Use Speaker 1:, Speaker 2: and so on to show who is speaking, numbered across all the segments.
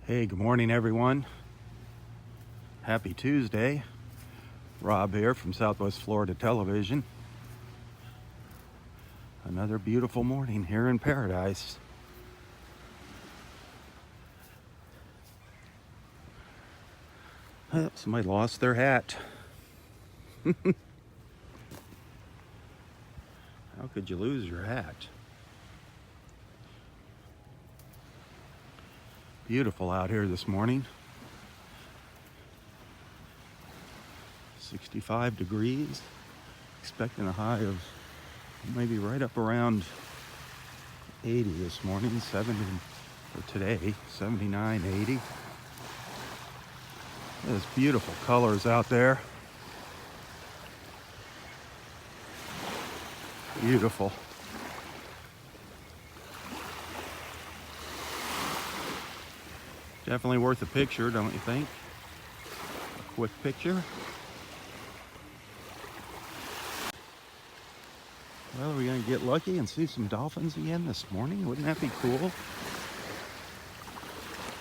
Speaker 1: Hey, good morning, everyone. Happy Tuesday. Rob here from Southwest Florida Television. Another beautiful morning here in paradise. Somebody lost their hat. How could you lose your hat? Beautiful out here this morning. 65 degrees. Expecting a high of maybe right up around 80 this morning. 70 for today. 79, 80. There's beautiful colors out there. Beautiful. Definitely worth a picture, don't you think? A quick picture. Well, are we going to get lucky and see some dolphins again this morning? Wouldn't that be cool?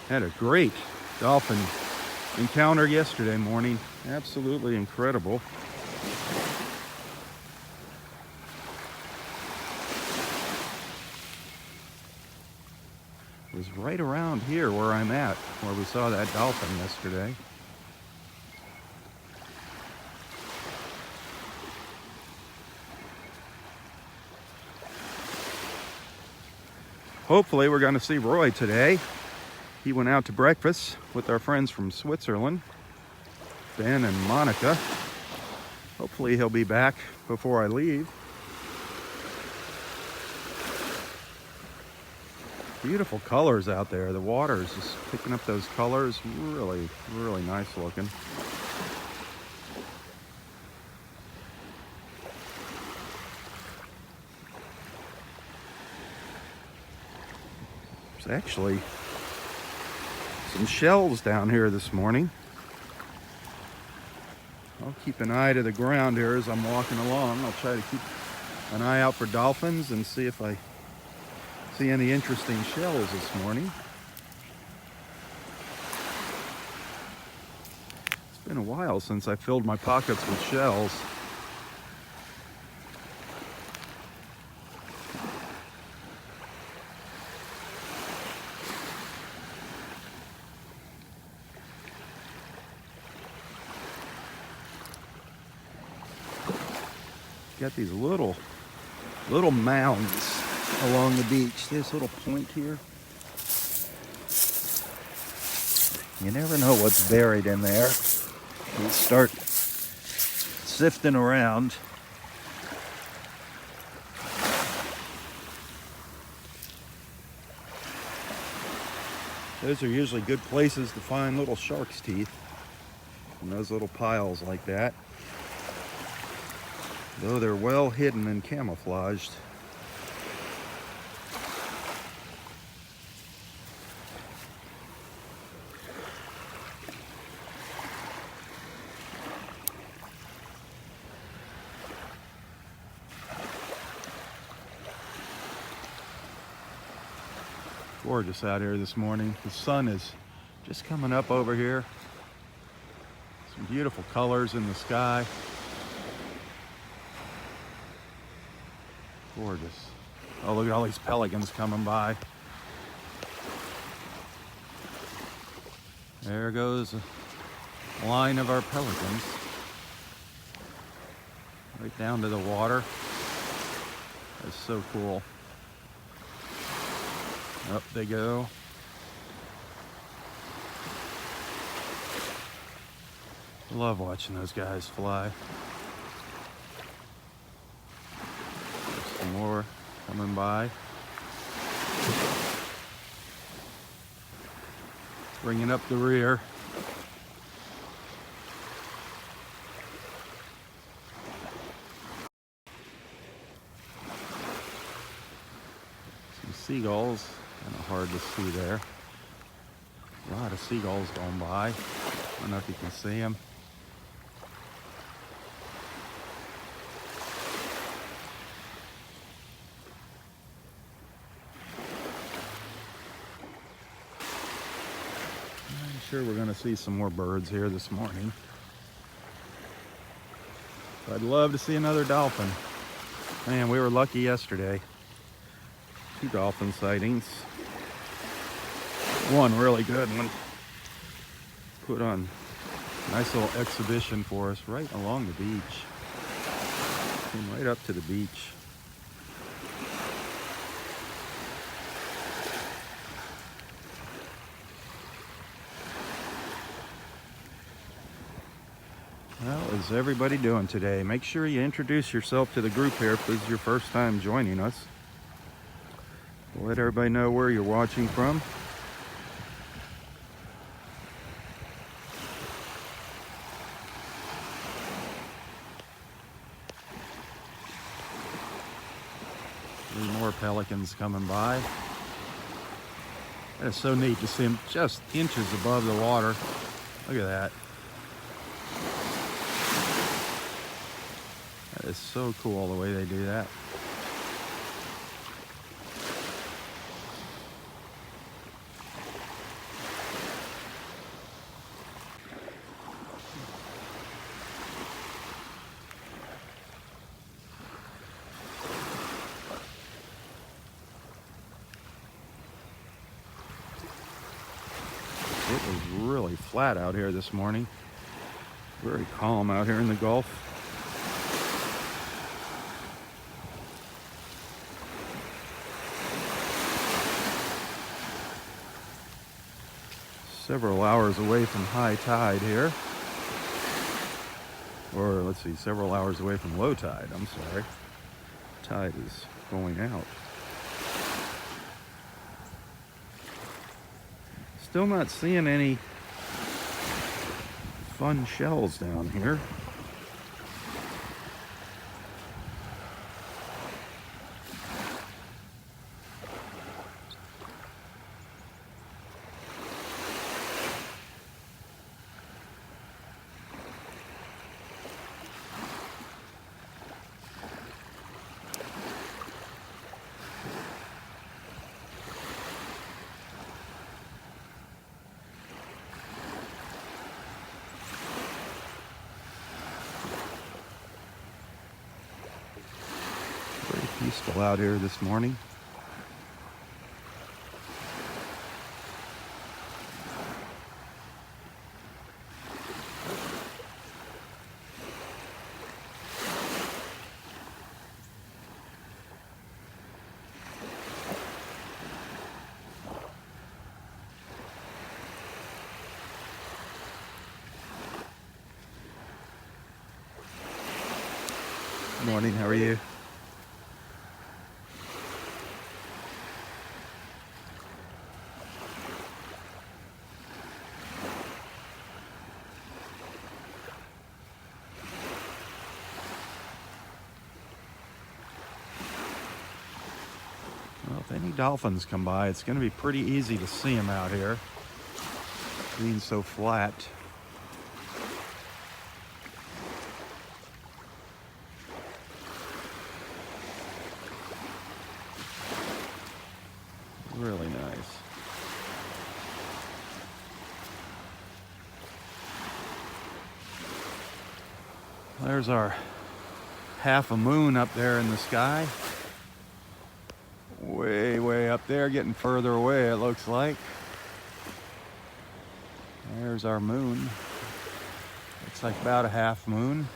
Speaker 1: Had a great dolphin encounter yesterday morning. Absolutely incredible. It was right around here where I'm at, where we saw that dolphin yesterday. Hopefully we're going to see Roy today. He went out to breakfast with our friends from Switzerland, Ben and Monica. Hopefully he'll be back before I leave. Beautiful colors out there. The water is just picking up those colors. Really, really nice looking. There's actually some shells down here this morning. I'll keep an eye to the ground here as I'm walking along. I'll try to keep an eye out for dolphins and see if I see any interesting shells this morning. It's been a while since I filled my pockets with shells. Got these little mounds along the beach. This little point here. You never know what's buried in there. You start sifting around. Those are usually good places to find little shark's teeth in those little piles like that. Though they're well hidden and camouflaged. Gorgeous out here this morning. The sun is just coming up over here. Some beautiful colors in the sky. Gorgeous. Oh, look at all these pelicans coming by. There goes a line of our pelicans. Right down to the water. That's so cool. Up they go. Love watching those guys fly. Some more coming by. Bringing up the rear. Some seagulls. Kind of hard to see there. A lot of seagulls going by. I don't know if you can see them. sure we're going to see some more birds here this morning. I'd love to see another dolphin. Man, we were lucky yesterday. 2 dolphin sightings. One really good one. Put on a nice little exhibition for us right along the beach. Came right up to the beach. How is everybody doing today? Make sure you introduce yourself to the group here if this is your first time joining us. Let everybody know where you're watching from. More pelicans coming by. That is so neat to see them just inches above the water. Look at that. That is so cool the way they do that. It was really flat out here this morning. Very calm out here in the Gulf. Several hours away from high tide here. Or let's see, several hours away from low tide, I'm sorry. Tide is going out. Still not seeing any fun shells down here. Peaceful out here this morning. Good morning, how are you? Well, if any dolphins come by, it's going to be pretty easy to see them out here, being so flat. Really nice. There's our half a moon up there in the sky. Way up there, getting further away, it looks like. There's our moon. Looks like about a half moon.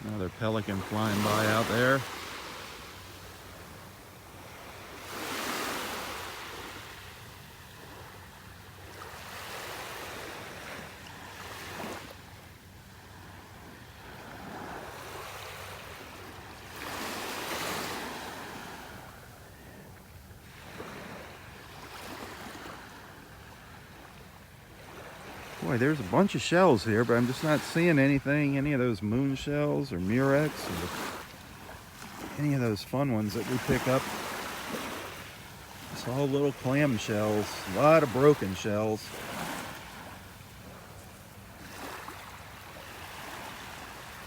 Speaker 1: Another pelican flying by out there. Boy, there's a bunch of shells here, but I'm just not seeing anything, any of those moon shells or murex. any of those fun ones that we pick up. It's all little clam shells, a lot of broken shells.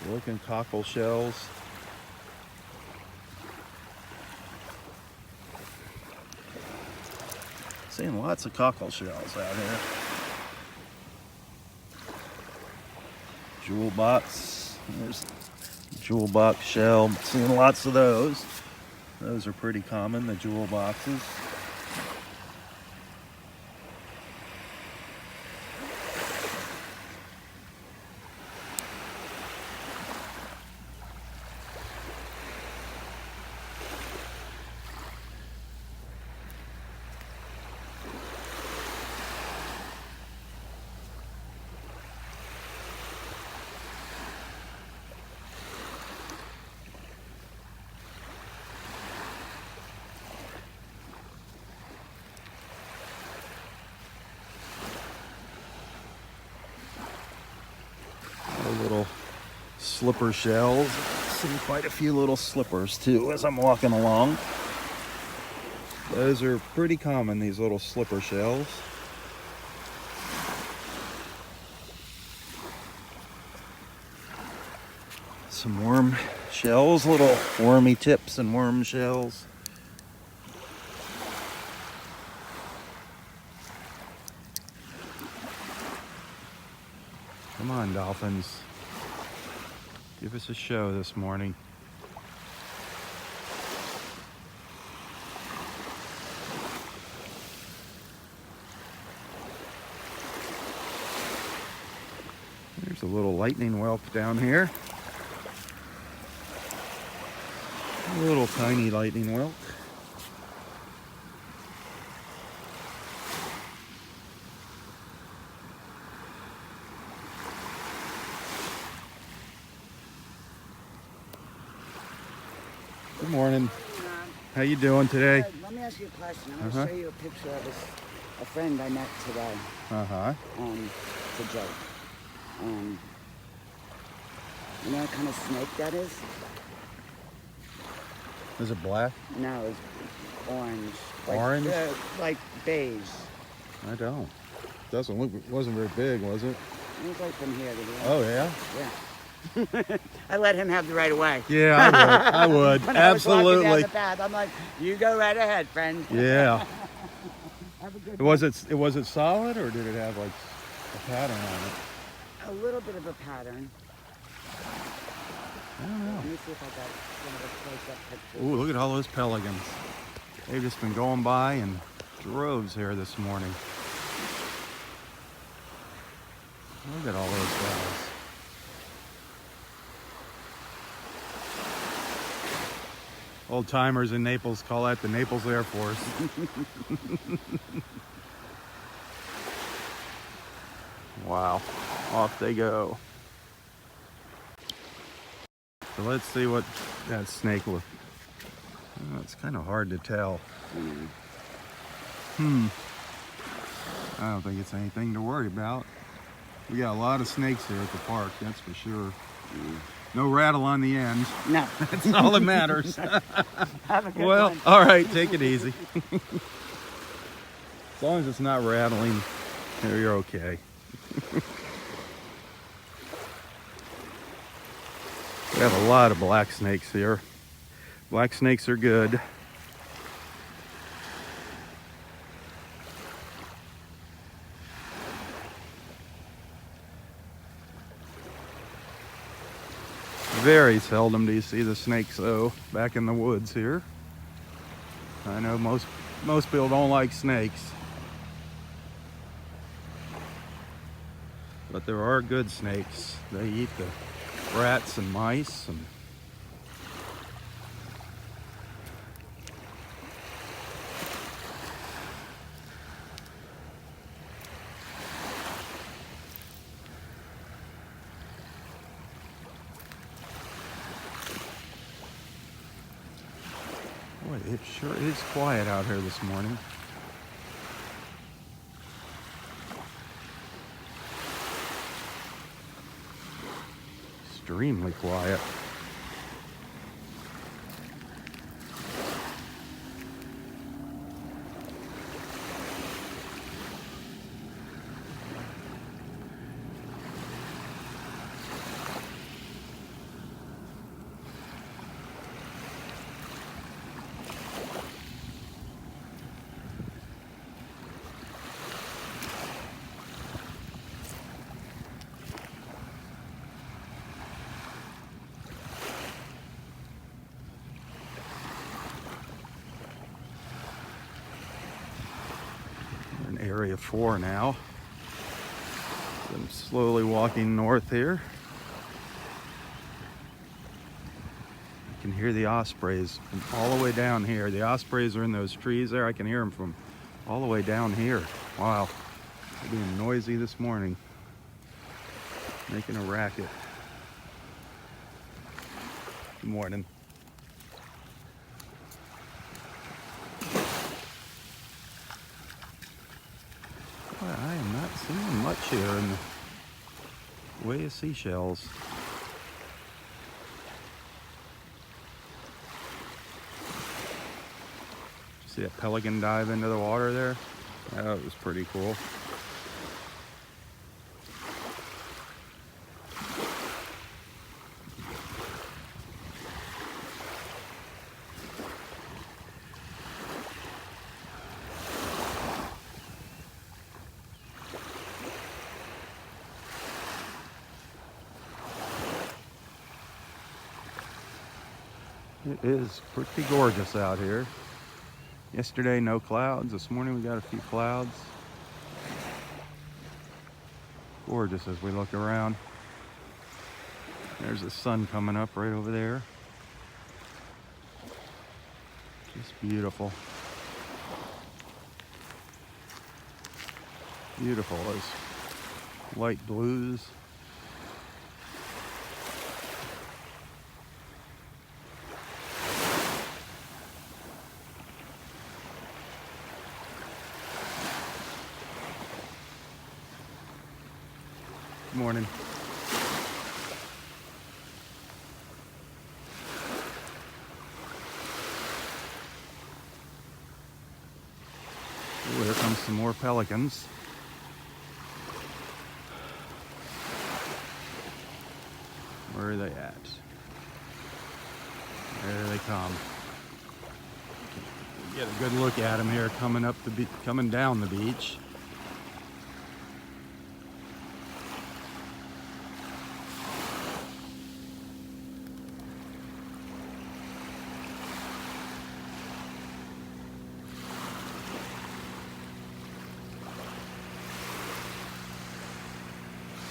Speaker 1: Broken cockle shells. Seeing lots of cockle shells out here. Jewel box. There's jewel box shell. Seeing lots of those. Those are pretty common, the jewel boxes. Little slipper shells. Seeing quite a few little slippers too as I'm walking along. Those are pretty common, these little slipper shells. Some worm shells, little wormy tips and worm shells. Come on, dolphins. Give us a show this morning. There's a little lightning whelk down here. A little tiny lightning whelk. Good morning. How you doing today?
Speaker 2: Let me ask you a question. I'm going to show you a picture of a friend I met today. It's a joke. You know what kind of snake that is?
Speaker 1: Is it black?
Speaker 2: No, it's orange.
Speaker 1: Orange?
Speaker 2: Like beige.
Speaker 1: I don't. Doesn't look. Wasn't very big, was it?
Speaker 2: It was like from here to here.
Speaker 1: Oh yeah.
Speaker 2: Yeah. I let him have the right of way.
Speaker 1: Yeah, I would.
Speaker 2: When
Speaker 1: Absolutely.
Speaker 2: I was walking down the path, I'm like, you go right ahead, friend.
Speaker 1: Yeah.
Speaker 2: Have a good
Speaker 1: Was it solid, or did it have like a pattern on it?
Speaker 2: A little bit of a pattern.
Speaker 1: I don't know.
Speaker 2: Let me see if I got one of those close-up pictures.
Speaker 1: Ooh, look at all those pelicans. They've just been going by in droves here this morning. Look at all those guys. Old timers in Naples call that the Naples Air Force. Wow, off they go. So let's see what that snake was. Oh, it's kind of hard to tell. I don't think it's anything to worry about. We got a lot of snakes here at the park, that's for sure. No rattle on the end.
Speaker 2: No.
Speaker 1: That's all that matters.
Speaker 2: Have a good
Speaker 1: Well,
Speaker 2: one.
Speaker 1: all right, take it easy. As long as it's not rattling, you're okay. We have a lot of black snakes here. Black snakes are good. Very seldom do you see the snakes though back in the woods here. I know most people don't like snakes, but there are good snakes. They eat the rats and mice and boy, it sure is quiet out here this morning. Extremely quiet. family of 4 now. I'm slowly walking north here. You can hear the ospreys from all the way down here. The ospreys are in those trees there. I can hear them from all the way down here. Wow, they're being noisy this morning, making a racket. Good morning. Boy, I am not seeing much here in the way of seashells. See a pelican dive into the water there? That was pretty cool. It is pretty gorgeous out here. Yesterday, no clouds. This morning, we got a few clouds. Gorgeous as we look around. There's the sun coming up right over there. Just beautiful. Beautiful. Those light blues. Good morning. Ooh, here comes some more pelicans. Where are they at? There they come. Get a good look at them here coming down the beach.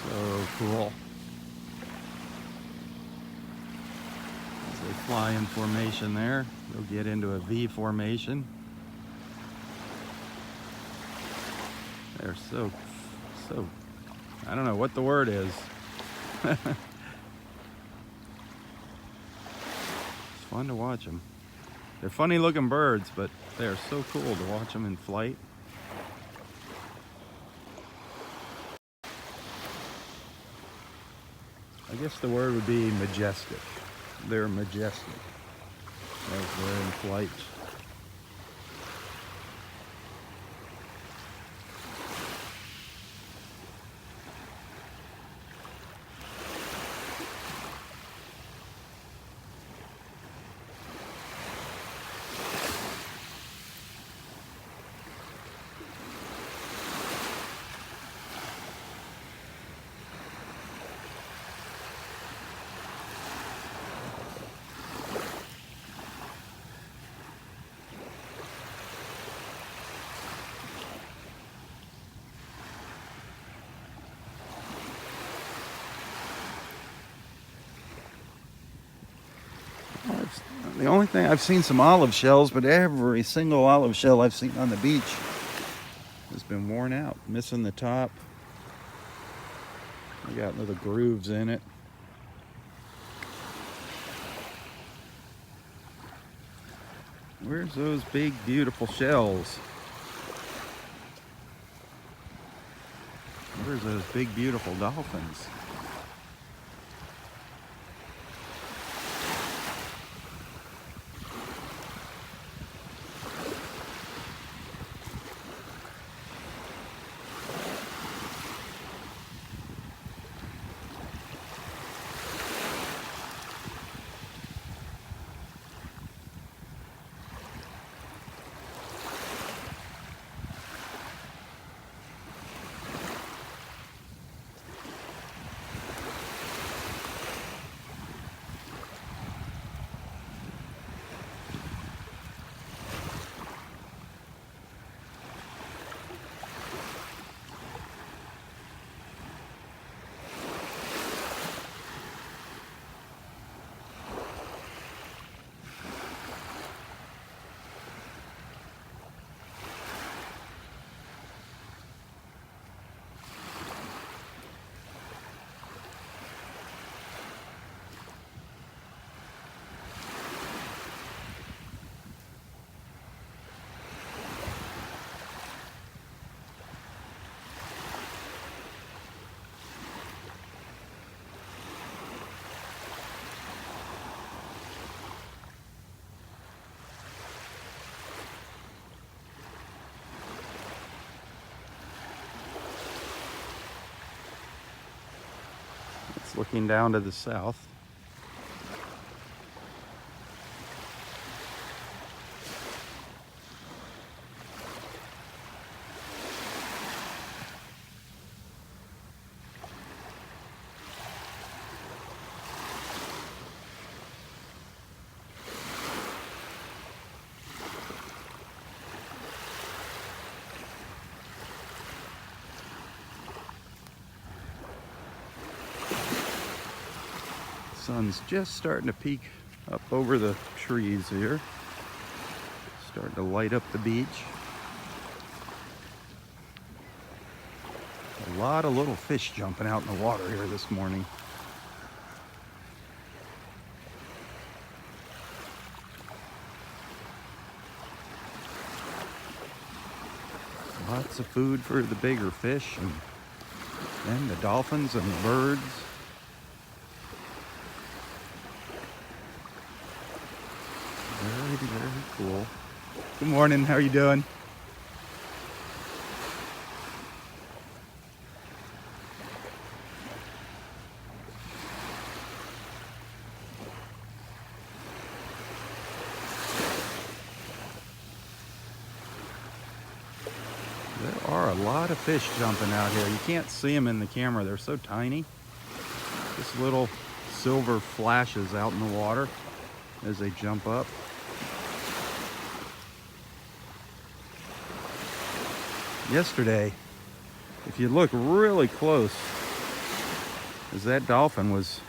Speaker 1: So cool. As they fly in formation there, they'll get into a V formation. They're so, I don't know what the word is. It's fun to watch them. They're funny looking birds, but they are so cool to watch them in flight. I guess the word would be majestic. They're majestic as they're in flight. The only thing, I've seen some olive shells, but every single olive shell I've seen on the beach has been worn out, missing the top. I got little grooves in it. Where's those big, beautiful shells? Where's those big, beautiful dolphins? It's looking down to the south. Sun's just starting to peek up over the trees here. Starting to light up the beach. A lot of little fish jumping out in the water here this morning. Lots of food for the bigger fish and then the dolphins and the birds. Very cool. Good morning, how are you doing? There are a lot of fish jumping out here. You can't see them in the camera, they're so tiny. Just little silver flashes out in the water as they jump up. Yesterday, if you look really close, as that dolphin was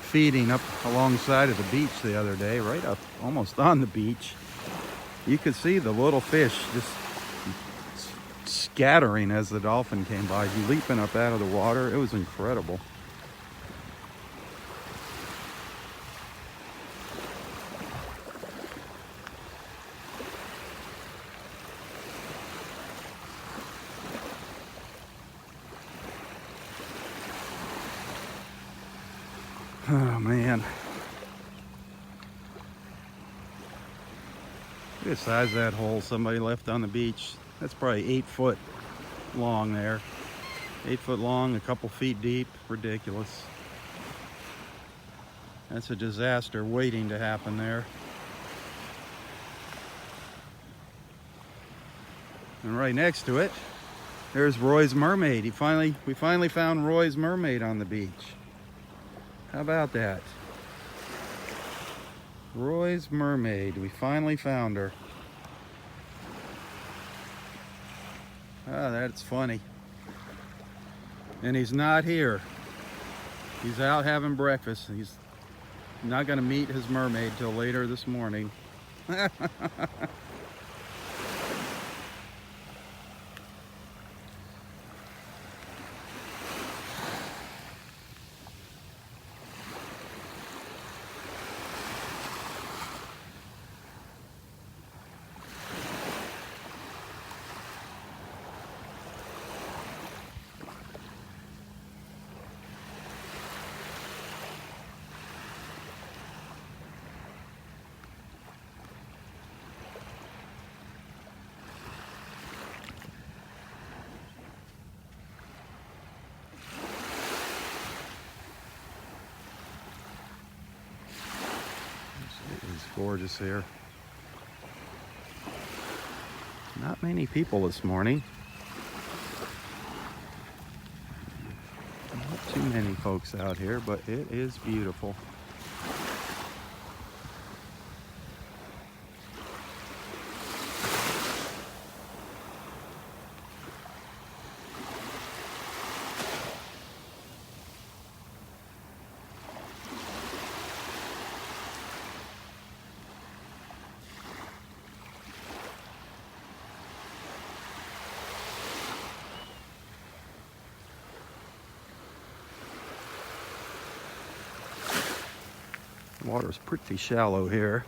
Speaker 1: feeding up alongside of the beach the other day, right up almost on the beach, you could see the little fish just scattering as the dolphin came by, leaping up out of the water. It was incredible. Oh man. Look at the size of that hole somebody left on the beach. That's probably 8 foot long there. 8 foot long, a couple feet deep. Ridiculous. That's a disaster waiting to happen there. And right next to it, there's Roy's Mermaid. We finally found Roy's Mermaid on the beach. How about that? Roy's Mermaid. We finally found her. Oh, that's funny. And he's not here. He's out having breakfast. He's not going to meet his mermaid till later this morning. It's gorgeous here. Not many people this morning. Not too many folks out here, but it is beautiful. The water's pretty shallow here.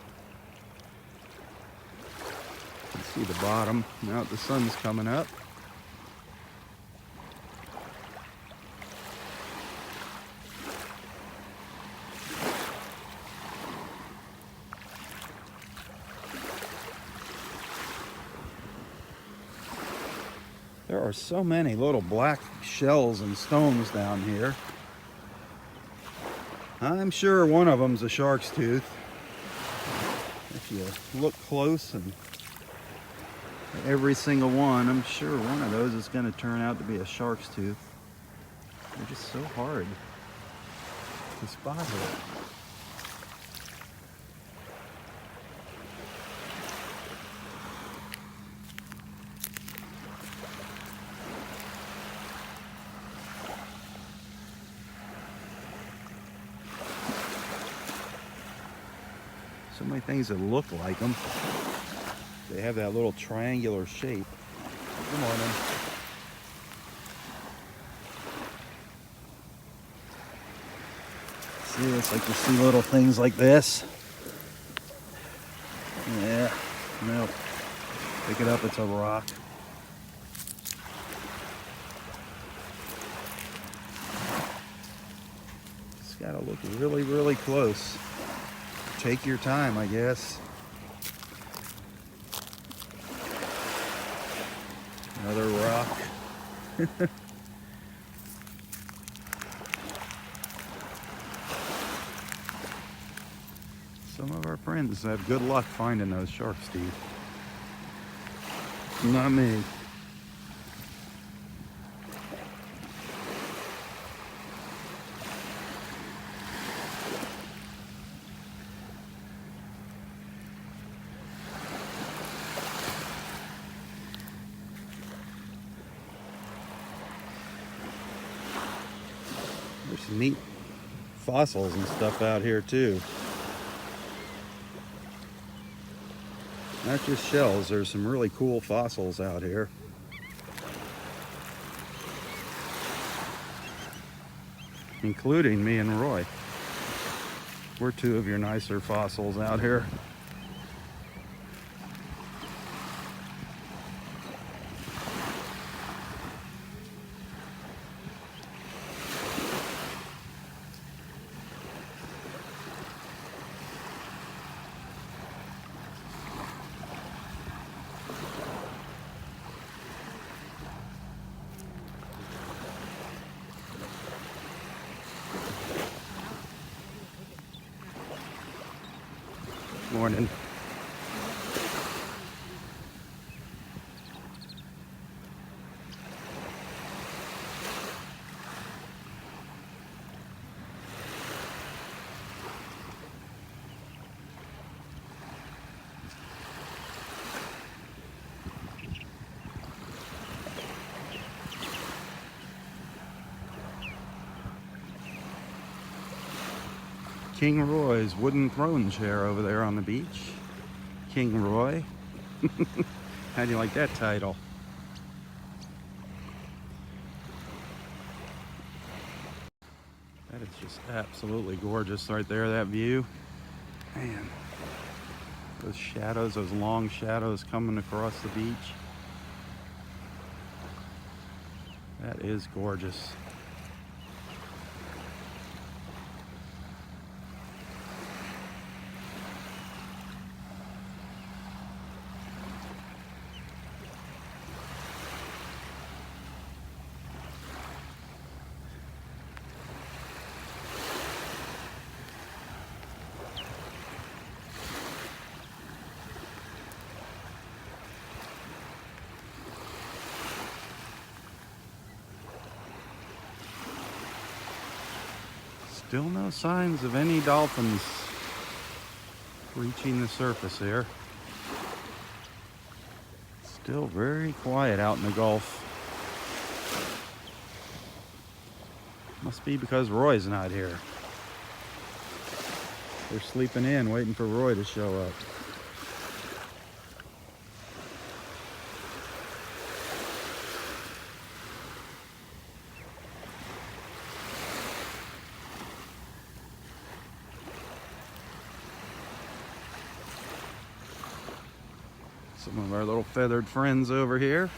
Speaker 1: You can see the bottom now that the sun's coming up. There are so many little black shells and stones down here. I'm sure one of them's a shark's tooth. If you look close, and every single one, I'm sure one of those is going to turn out to be a shark's tooth. They're just so hard to spot here. So many things that look like them. They have that little triangular shape. Good morning. See, it's like you see little things like this. Yeah, nope. Pick it up, it's a rock. Just gotta look really, really close. Take your time, I guess. Another rock. Some of our friends have good luck finding those shark's teeth. Not me. There's some neat fossils and stuff out here too. Not just shells, there's some really cool fossils out here. Including me and Roy. We're two of your nicer fossils out here. Morning. King Roy's wooden throne chair over there on the beach. King Roy. How do you like that title? That is just absolutely gorgeous right there, that view. Man, those shadows, those long shadows coming across the beach. That is gorgeous. Still no signs of any dolphins reaching the surface here. Still very quiet out in the Gulf. Must be because Roy's not here. They're sleeping in, waiting for Roy to show up. Some of our little feathered friends over here.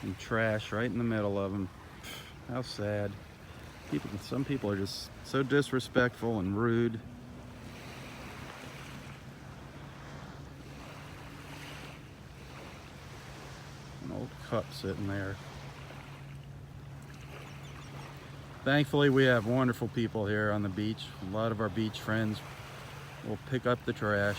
Speaker 1: And trash right in the middle of them. How sad. Some people are just so disrespectful and rude. An old cup sitting there. Thankfully, we have wonderful people here on the beach. A lot of our beach friends will pick up the trash.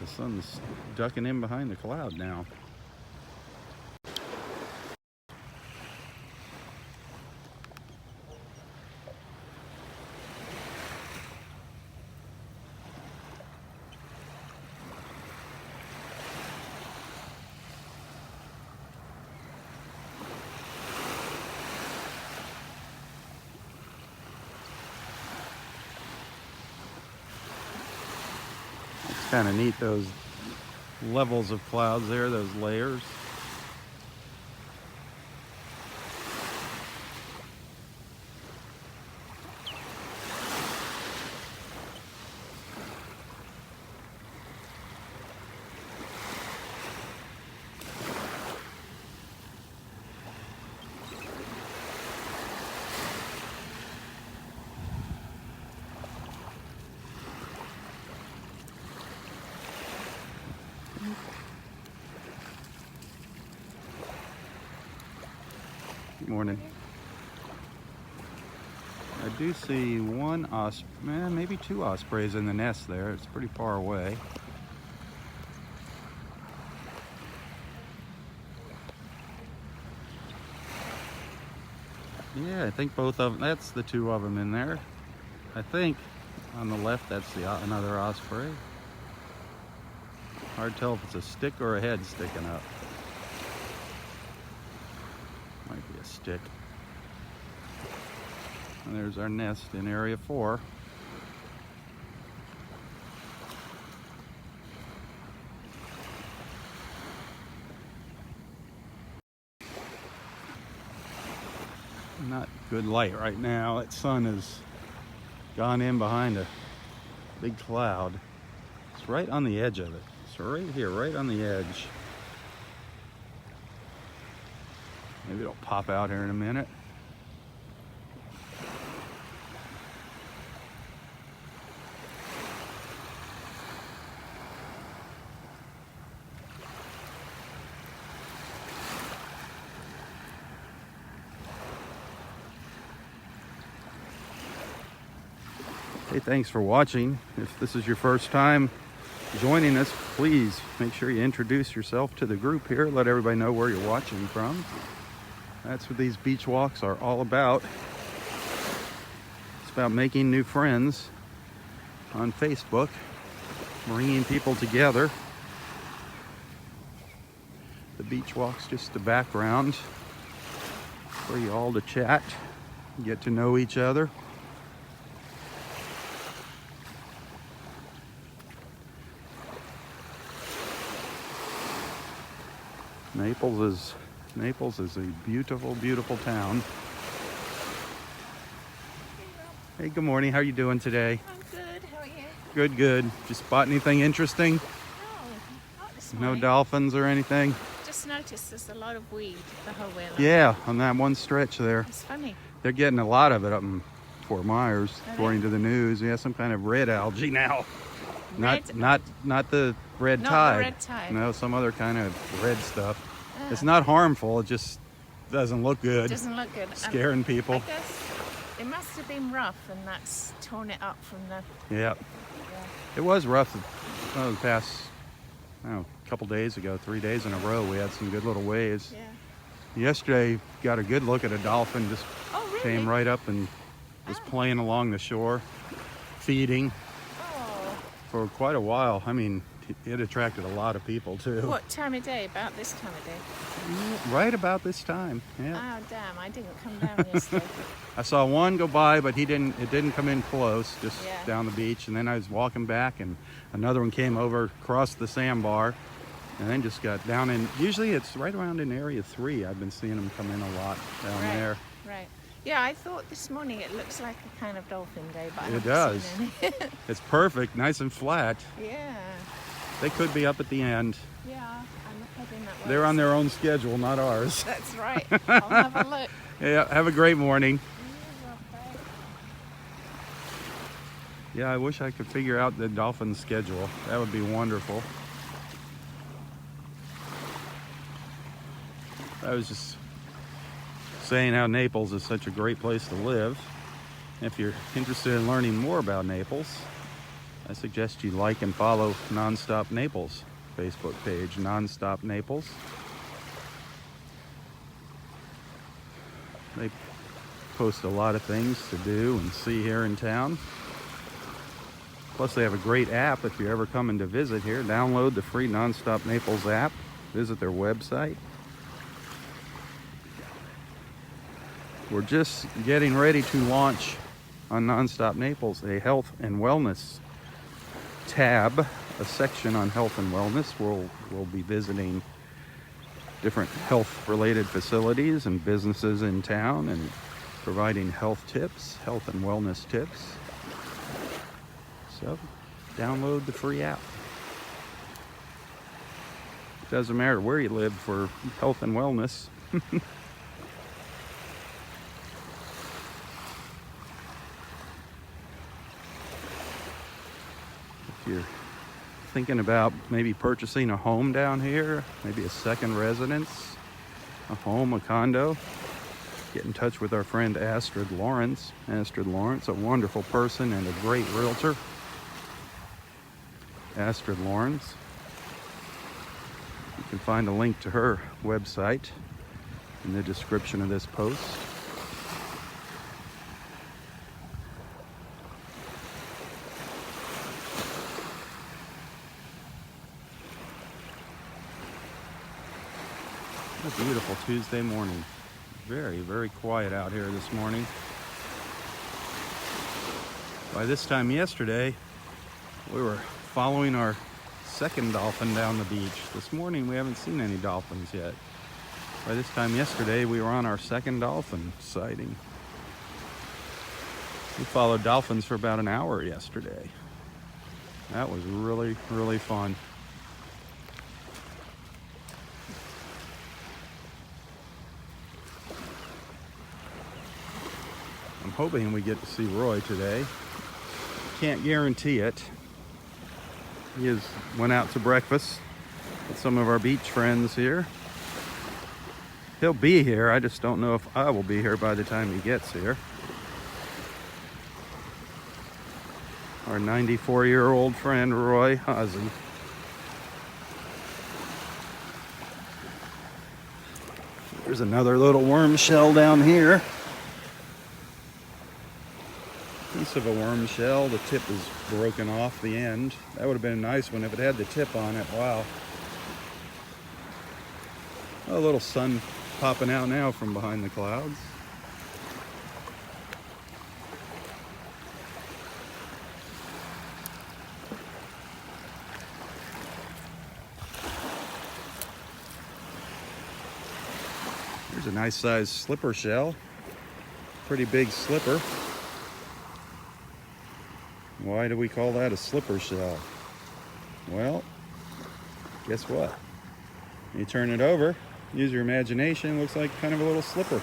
Speaker 1: The sun's ducking in behind the cloud now. It's kind of neat, those levels of clouds there, those layers. Good morning. I do see one maybe two ospreys in the nest there. It's pretty far away. Yeah, I think both of them, that's the two of them in there. I think on the left that's another osprey. Hard to tell if it's a stick or a head sticking up. Might be a stick. And there's our nest in area 4. Not good light right now. That sun has gone in behind a big cloud. It's right on the edge of it. It's right here, right on the edge. Maybe it'll pop out here in a minute. Hey, thanks for watching. If this is your first time joining us, please make sure you introduce yourself to the group here. Let everybody know where you're watching from. That's what these beach walks are all about. It's about making new friends on Facebook, bringing people together. The beach walk's just the background for you all to chat, get to know each other. Naples is a beautiful, beautiful town. Hey, good morning. How are you doing today?
Speaker 3: I'm good. How are you?
Speaker 1: Good, good. Just spot anything interesting?
Speaker 3: No, not this
Speaker 1: No
Speaker 3: morning.
Speaker 1: dolphins or anything?
Speaker 3: Just noticed there's a lot of weed the whole way along.
Speaker 1: Yeah, on that one stretch there.
Speaker 3: It's funny.
Speaker 1: They're getting a lot of it up in Fort Myers,
Speaker 3: Are
Speaker 1: according
Speaker 3: they?
Speaker 1: to the news. Yeah, some kind of red algae now.
Speaker 3: Red?
Speaker 1: Not the red
Speaker 3: Not
Speaker 1: tide.
Speaker 3: the red tide.
Speaker 1: No, some other kind of red stuff.
Speaker 3: Ah,
Speaker 1: It's not harmful. It just doesn't look good.
Speaker 3: doesn't look good.
Speaker 1: Scaring
Speaker 3: I
Speaker 1: people.
Speaker 3: guess it must have been rough, and that's torn it up from the.
Speaker 1: Yeah. It was rough the past, couple days ago, 3 days in a row. We had some good little waves.
Speaker 3: Yeah.
Speaker 1: Yesterday, got a good look at a dolphin. Just
Speaker 3: Oh, really?
Speaker 1: came right up and was playing along the shore, feeding
Speaker 3: Oh.
Speaker 1: for quite a while. I mean, it attracted a lot of people too.
Speaker 3: What time of day? About this time of day?
Speaker 1: Right about this time. Yeah.
Speaker 3: Oh, damn! I didn't come down yesterday.
Speaker 1: I saw one go by, but it didn't come in close, just
Speaker 3: Yeah.
Speaker 1: down the beach. And then I was walking back, and another one came over, crossed the sandbar, and then just got down in. Usually, it's right around in area 3. I've been seeing them come in a lot down
Speaker 3: Right.
Speaker 1: there.
Speaker 3: Right. Yeah, I thought this morning it looks like a kind of dolphin day, but I haven't
Speaker 1: does.
Speaker 3: seen any.
Speaker 1: It's perfect, nice and flat.
Speaker 3: Yeah.
Speaker 1: They could be up at the end.
Speaker 3: Yeah, I'm heading that way.
Speaker 1: They're on their own schedule, not ours.
Speaker 3: That's right. I'll have a look.
Speaker 1: Yeah, have a great morning. Yeah, I wish I could figure out the dolphin schedule. That would be wonderful. I was just saying how Naples is such a great place to live. If you're interested in learning more about Naples, I suggest you like and follow Nonstop Naples Facebook page, Nonstop Naples. They post a lot of things to do and see here in town. Plus, they have a great app. If you're ever coming to visit here, download the free Nonstop Naples app. Visit their website. We're just getting ready to launch on Nonstop Naples a health and wellness tab, a section on health and wellness. We'll be visiting different health-related facilities and businesses in town and providing health tips, health and wellness tips. So, download the free app. Doesn't matter where you live for health and wellness. If you're thinking about maybe purchasing a home down here, maybe a second residence, a home, a condo, get in touch with our friend Astrid Lawrence. Astrid Lawrence, a wonderful person and a great realtor. Astrid Lawrence. You can find a link to her website in the description of this post. A beautiful Tuesday morning. Very, very quiet out here this morning. By this time yesterday, we were following our second dolphin down the beach. This morning we haven't seen any dolphins yet. By this time yesterday, we were on our second dolphin sighting. We followed dolphins for about an hour yesterday. That was really, really fun. I'm hoping we get to see Roy today. Can't guarantee it. He went out to breakfast with some of our beach friends here. He'll be here. I just don't know if I will be here by the time he gets here. Our 94-year-old friend, Roy Hazy. There's another little worm shell down here. Piece of a worm shell. The tip is broken off the end. That would have been a nice one if it had the tip on it. Wow. A little sun popping out now from behind the clouds. Here's a nice sized slipper shell. Pretty big slipper. Why do we call that a slipper shell? Well, guess what? You turn it over, use your imagination, looks like kind of a little slipper.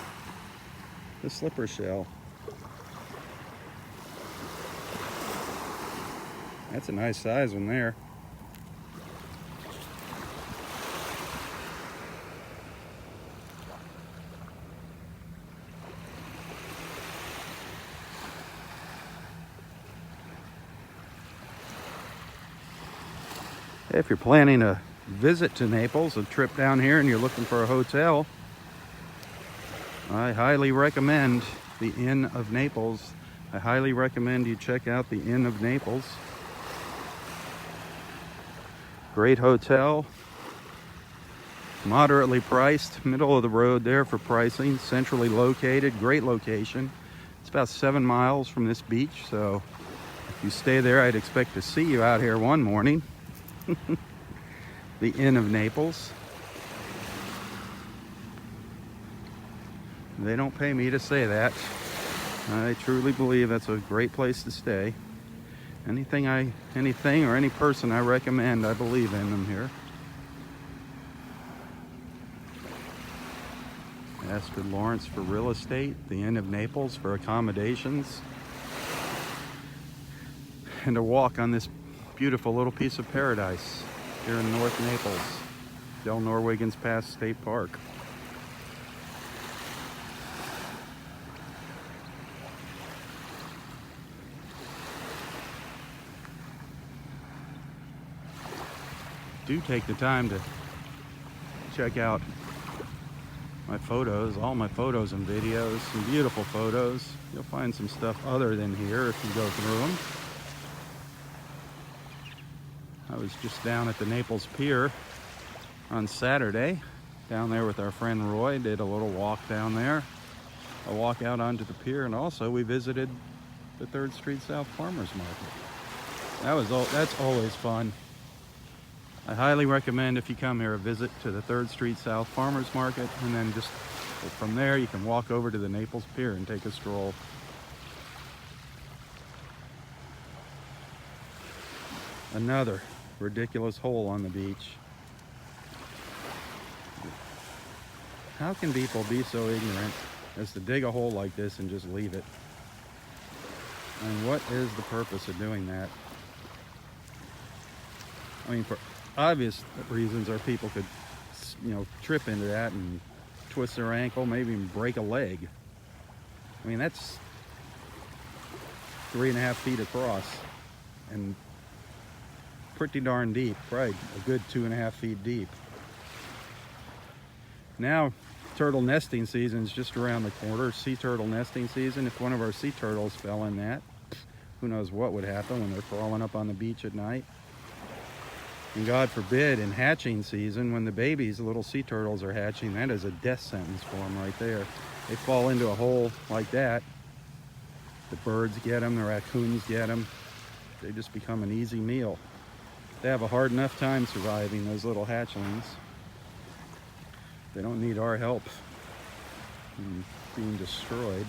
Speaker 1: The slipper shell. That's a nice size one there. If you're planning a visit to Naples, a trip down here, and you're looking for a hotel, I highly recommend the Inn of Naples. I highly recommend you check out the Inn of Naples. Great hotel, moderately priced, middle of the road there for pricing, centrally located, great location. It's about 7 miles from this beach, so if you stay there, I'd expect to see you out here one morning. The Inn of Naples. They don't pay me to say that. I truly believe that's a great place to stay. Anything or any person I recommend, I believe in them here. Astrid Lawrence for real estate, the Inn of Naples for accommodations, and a walk on this beautiful little piece of paradise here in North Naples, Del Norwegians Pass State Park. Do take the time to check out my photos, all my photos and videos, some beautiful photos. You'll find some stuff other than here if you go through them. I was just down at the Naples Pier on Saturday, down there with our friend Roy, did a little walk down there, a walk out onto the pier, and also we visited the 3rd Street South Farmers Market. That's always fun. I highly recommend if you come here a visit to the 3rd Street South Farmers Market, and then just from there you can walk over to the Naples Pier and take a stroll. Another ridiculous hole on the beach. How can people be so ignorant as to dig a hole like this and just leave it? And what is the purpose of doing that? I mean, for obvious reasons, our people could, trip into that and twist their ankle, maybe even break a leg. I mean, that's 3.5 feet across and pretty darn deep, right? A good 2.5 feet deep. Now, turtle nesting season is just around the corner. Sea turtle nesting season. If one of our sea turtles fell in that, who knows what would happen when they're crawling up on the beach at night. And God forbid, in hatching season, when the babies, the little sea turtles, are hatching, that is a death sentence for them right there. They fall into a hole like that. The birds get them, the raccoons get them. They just become an easy meal. They have a hard enough time surviving, those little hatchlings. They don't need our help in being destroyed.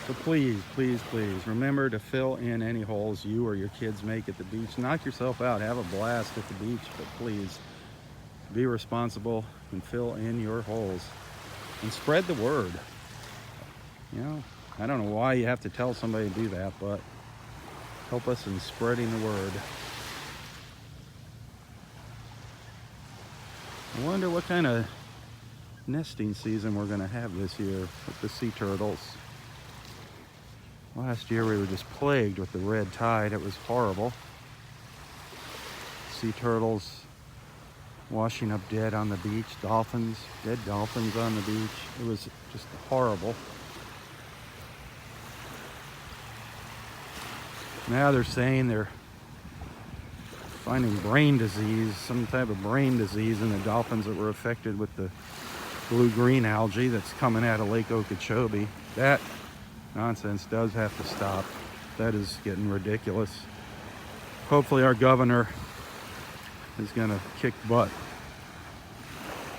Speaker 1: So please, please, please, remember to fill in any holes you or your kids make at the beach. Knock yourself out, have a blast at the beach, but please be responsible and fill in your holes. And spread the word. I don't know why you have to tell somebody to do that, but help us in spreading the word. I wonder what kind of nesting season we're going to have this year with the sea turtles. Last year we were just plagued with the red tide. It was horrible. Sea turtles washing up dead on the beach. Dead dolphins on the beach. It was just horrible. Now they're saying they're finding brain disease, some type of brain disease in the dolphins that were affected with the blue-green algae that's coming out of Lake Okeechobee. That nonsense does have to stop. That is getting ridiculous. Hopefully our governor is going to kick butt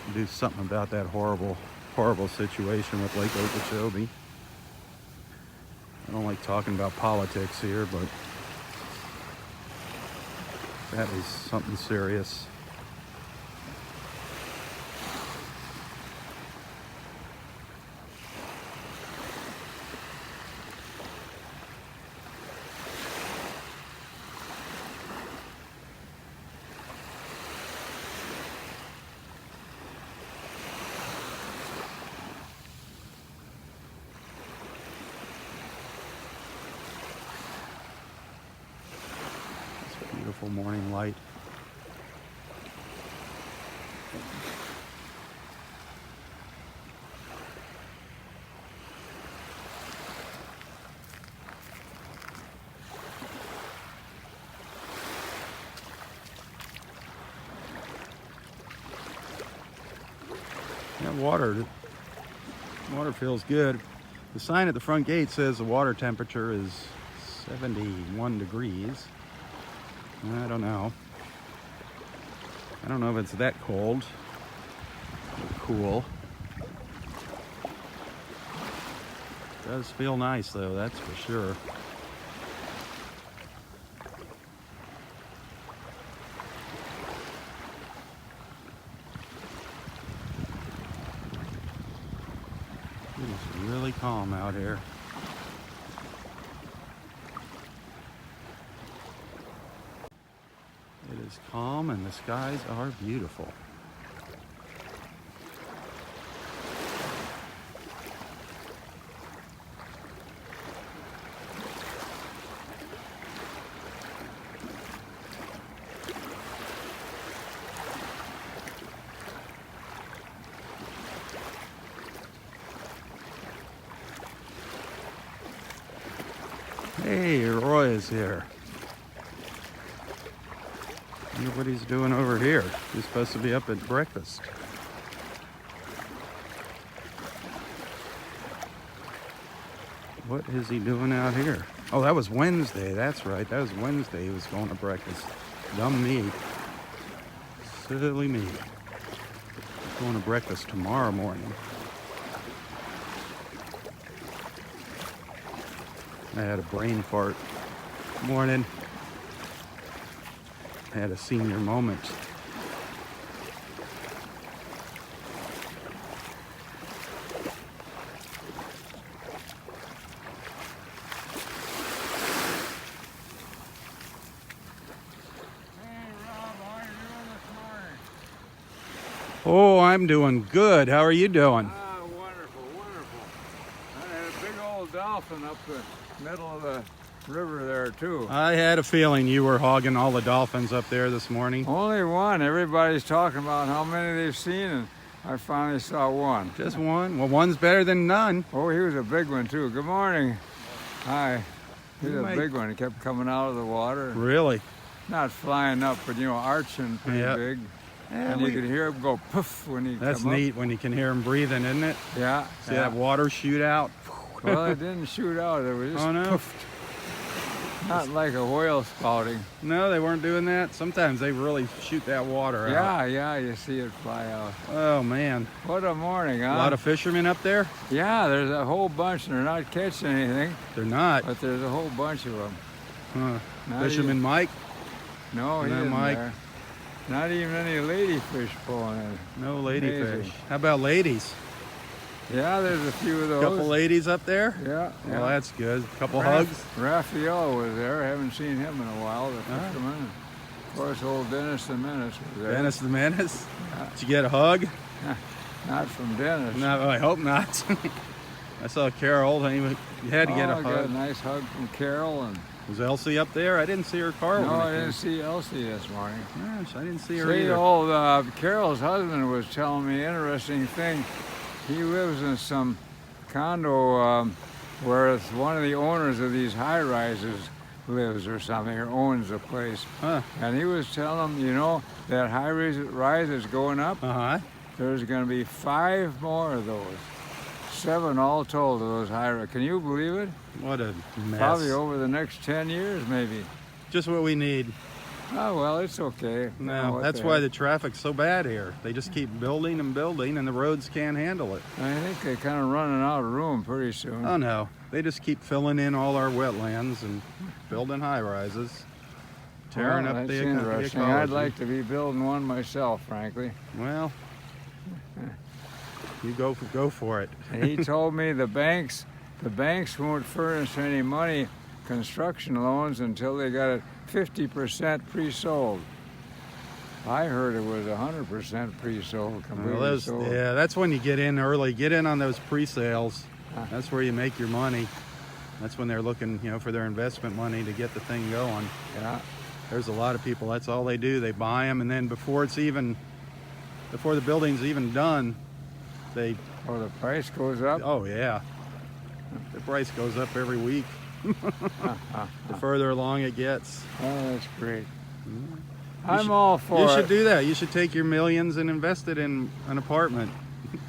Speaker 1: and do something about that horrible, horrible situation with Lake Okeechobee. I don't like talking about politics here, but that is something serious. Beautiful morning light. That water feels good. The sign at the front gate says the water temperature is 71 degrees. I don't know. I don't know if it's that cold or cool. Does feel nice though, that's for sure. It is really calm out here. It is calm and the skies are beautiful. Hey, Roy is here. Wonder what he's doing over here. He's supposed to be up at breakfast. What is he doing out here? Oh, that was Wednesday. That's right. That was Wednesday he was going to breakfast. Dumb me. Silly me. He's going to breakfast tomorrow morning. I had a brain fart. Morning. I had a senior moment.
Speaker 4: Hey Rob, how are you doing this morning?
Speaker 1: Oh, I'm doing good. How are you doing?
Speaker 4: Ah, wonderful, wonderful. I had a big old dolphin up the middle of the river there too.
Speaker 1: I had a feeling you were hogging all the dolphins up there this morning.
Speaker 4: Only one. Everybody's talking about how many they've seen, and I finally saw one.
Speaker 1: Just one? Well, one's better than none.
Speaker 4: Oh, he was a big one too. Good morning. Hi. He's
Speaker 1: You
Speaker 4: a
Speaker 1: might-
Speaker 4: big one. He kept coming out of the water.
Speaker 1: Really?
Speaker 4: Not flying up, but arching pretty
Speaker 1: Yeah.
Speaker 4: big.
Speaker 1: Yeah,
Speaker 4: And you could hear him go poof when he
Speaker 1: that's
Speaker 4: come
Speaker 1: neat when you can hear them breathing, isn't it?
Speaker 4: up. Yeah.
Speaker 1: See
Speaker 4: yeah.
Speaker 1: that water shoot out?
Speaker 4: Well, it didn't shoot out. It was just
Speaker 1: Oh, no?
Speaker 4: not like a whale spouting.
Speaker 1: No, they weren't doing that. Sometimes they really shoot that water out.
Speaker 4: Yeah, yeah, you see it fly out.
Speaker 1: Oh, man.
Speaker 4: What a morning, huh?
Speaker 1: A lot of fishermen up there?
Speaker 4: Yeah, there's a whole bunch, and they're not catching anything,
Speaker 1: They're not.
Speaker 4: but there's a whole bunch of them.
Speaker 1: Huh.
Speaker 4: Not
Speaker 1: Fisherman
Speaker 4: even-
Speaker 1: Mike?
Speaker 4: No, he
Speaker 1: No,
Speaker 4: isn't
Speaker 1: Mike.
Speaker 4: there. Not even any ladyfish pulling in.
Speaker 1: No ladyfish.
Speaker 4: Amazing.
Speaker 1: How about ladies?
Speaker 4: Yeah, there's a few of those.
Speaker 1: Couple ladies up there?
Speaker 4: Yeah,
Speaker 1: Well,
Speaker 4: yeah.
Speaker 1: that's good. Couple hugs?
Speaker 4: Raphael was there. Haven't seen him in a while. The
Speaker 1: Ah.
Speaker 4: fisherman. Of course, old Dennis the Menace was there.
Speaker 1: Dennis the Menace? Did you get a hug?
Speaker 4: Not from Dennis.
Speaker 1: No, I hope not. I saw Carol. You had to get a
Speaker 4: I got a
Speaker 1: hug.
Speaker 4: nice hug from Carol. And
Speaker 1: Was Elsie up there? I didn't see her car.
Speaker 4: no,
Speaker 1: when
Speaker 4: I
Speaker 1: I
Speaker 4: didn't
Speaker 1: came.
Speaker 4: see Elsie this morning.
Speaker 1: Gosh, I didn't see her
Speaker 4: See,
Speaker 1: either.
Speaker 4: old Carol's husband was telling me an interesting thing. He lives in some condo where it's one of the owners of these high rises lives or something, or owns the place.
Speaker 1: Huh.
Speaker 4: And he was telling him, that high rise is going up.
Speaker 1: Uh-huh.
Speaker 4: There's going to be 5 more of those. 7 all told of those high rise. Can you believe it?
Speaker 1: What a mess.
Speaker 4: Probably over the next 10 years, maybe.
Speaker 1: Just what we need.
Speaker 4: Oh, well, it's okay.
Speaker 1: No,
Speaker 4: What
Speaker 1: that's
Speaker 4: the
Speaker 1: why
Speaker 4: heck.
Speaker 1: the traffic's so bad here. They just keep building and building, and the roads can't handle it.
Speaker 4: I think they're kind of running out of room pretty soon.
Speaker 1: Oh, no. They just keep filling in all our wetlands and building high-rises, tearing
Speaker 4: Well,
Speaker 1: up
Speaker 4: that's
Speaker 1: the
Speaker 4: interesting.
Speaker 1: ecology.
Speaker 4: I'd like to be building one myself, frankly.
Speaker 1: Well, you go for it.
Speaker 4: And he told me the banks won't furnish any money, construction loans, until they got it 50% pre-sold. I heard it was 100% pre-sold, completely sold.
Speaker 1: Yeah, that's when you get in early. Get in on those pre-sales. That's where you make your money. That's when they're looking, for their investment money to get the thing going.
Speaker 4: Yeah.
Speaker 1: There's a lot of people. That's all they do. They buy them, and then before the building's even done, they.
Speaker 4: Oh, the price goes up?
Speaker 1: Oh yeah. The price goes up every week. The further along it gets.
Speaker 4: Oh, that's great.
Speaker 1: You
Speaker 4: I'm
Speaker 1: should-
Speaker 4: all for
Speaker 1: You
Speaker 4: it.
Speaker 1: should do that. You should take your millions and invest it in an apartment.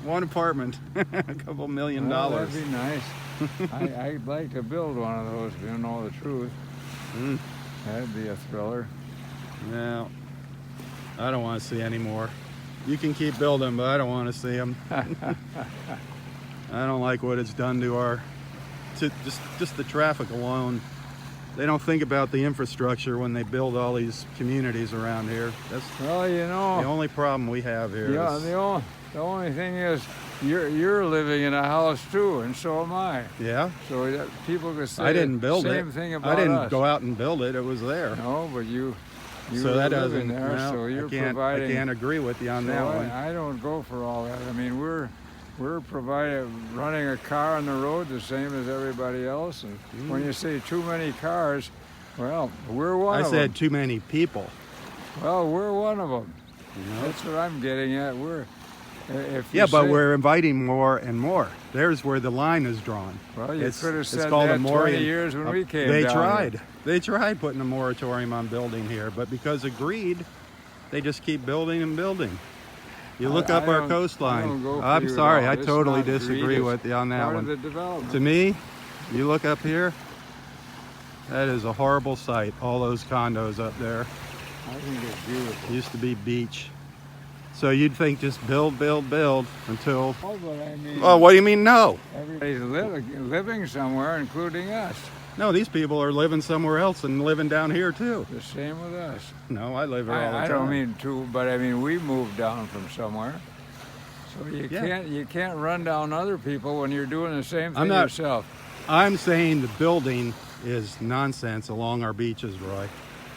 Speaker 1: One apartment. A couple $1 million.
Speaker 4: Well, that'd be nice. I'd like to build one of those, if you know the truth.
Speaker 1: Mm.
Speaker 4: That'd be a thriller.
Speaker 1: No, I don't want to see any more. You can keep building, but I don't want to see them. I don't like what it's done to our just the traffic alone. They don't think about the infrastructure when they build all these communities around here. That's
Speaker 4: Well, you know,
Speaker 1: the only problem we have here.
Speaker 4: yeah,
Speaker 1: is-
Speaker 4: the only thing is you're living in a house too, and so am I.
Speaker 1: yeah,
Speaker 4: So people could say
Speaker 1: I didn't build
Speaker 4: the same
Speaker 1: it.
Speaker 4: thing about
Speaker 1: I didn't
Speaker 4: us.
Speaker 1: go out and build it. It was there.
Speaker 4: No, but you
Speaker 1: So
Speaker 4: were
Speaker 1: that
Speaker 4: living
Speaker 1: doesn't.
Speaker 4: there,
Speaker 1: No,
Speaker 4: so you're
Speaker 1: I can't.
Speaker 4: providing.
Speaker 1: I can't agree with you on
Speaker 4: so
Speaker 1: that one.
Speaker 4: I don't go for all that. I mean, we're running a car on the road the same as everybody else. And when you say too many cars, well, we're one
Speaker 1: I
Speaker 4: of
Speaker 1: said
Speaker 4: them.
Speaker 1: too many people.
Speaker 4: Well, we're one of them.
Speaker 1: You know?
Speaker 4: That's what I'm getting at. If you
Speaker 1: Yeah, but
Speaker 4: say-
Speaker 1: we're inviting more and more. There's where the line is drawn.
Speaker 4: Well, you could have said
Speaker 1: called
Speaker 4: that
Speaker 1: a
Speaker 4: 20
Speaker 1: moratorium.
Speaker 4: years when we came
Speaker 1: They
Speaker 4: down
Speaker 1: tried.
Speaker 4: here.
Speaker 1: They tried putting a moratorium on building here, but because of greed, they just keep building and building. You look
Speaker 4: I
Speaker 1: up our
Speaker 4: don't- I
Speaker 1: coastline.
Speaker 4: don't go for
Speaker 1: I'm
Speaker 4: you at
Speaker 1: sorry,
Speaker 4: all.
Speaker 1: I
Speaker 4: It's
Speaker 1: totally
Speaker 4: not greed,
Speaker 1: disagree
Speaker 4: it's
Speaker 1: with you on that
Speaker 4: part
Speaker 1: one.
Speaker 4: of the development.
Speaker 1: To me, you look up here, that is a horrible sight. All those condos up there.
Speaker 4: I think it's beautiful.
Speaker 1: Used to be beach. So you'd think just build, build, build until.
Speaker 4: Oh, but I mean,
Speaker 1: Oh, what do you mean no?
Speaker 4: everybody's living somewhere, including us.
Speaker 1: No, these people are living somewhere else and living down here too.
Speaker 4: The same with us.
Speaker 1: No, I live here all the time.
Speaker 4: I don't mean to, but I mean we moved down from somewhere. So
Speaker 1: Yeah.
Speaker 4: you can't run down other people when you're doing the same thing
Speaker 1: I'm not-
Speaker 4: yourself.
Speaker 1: I'm saying the building is nonsense along our beaches, Roy.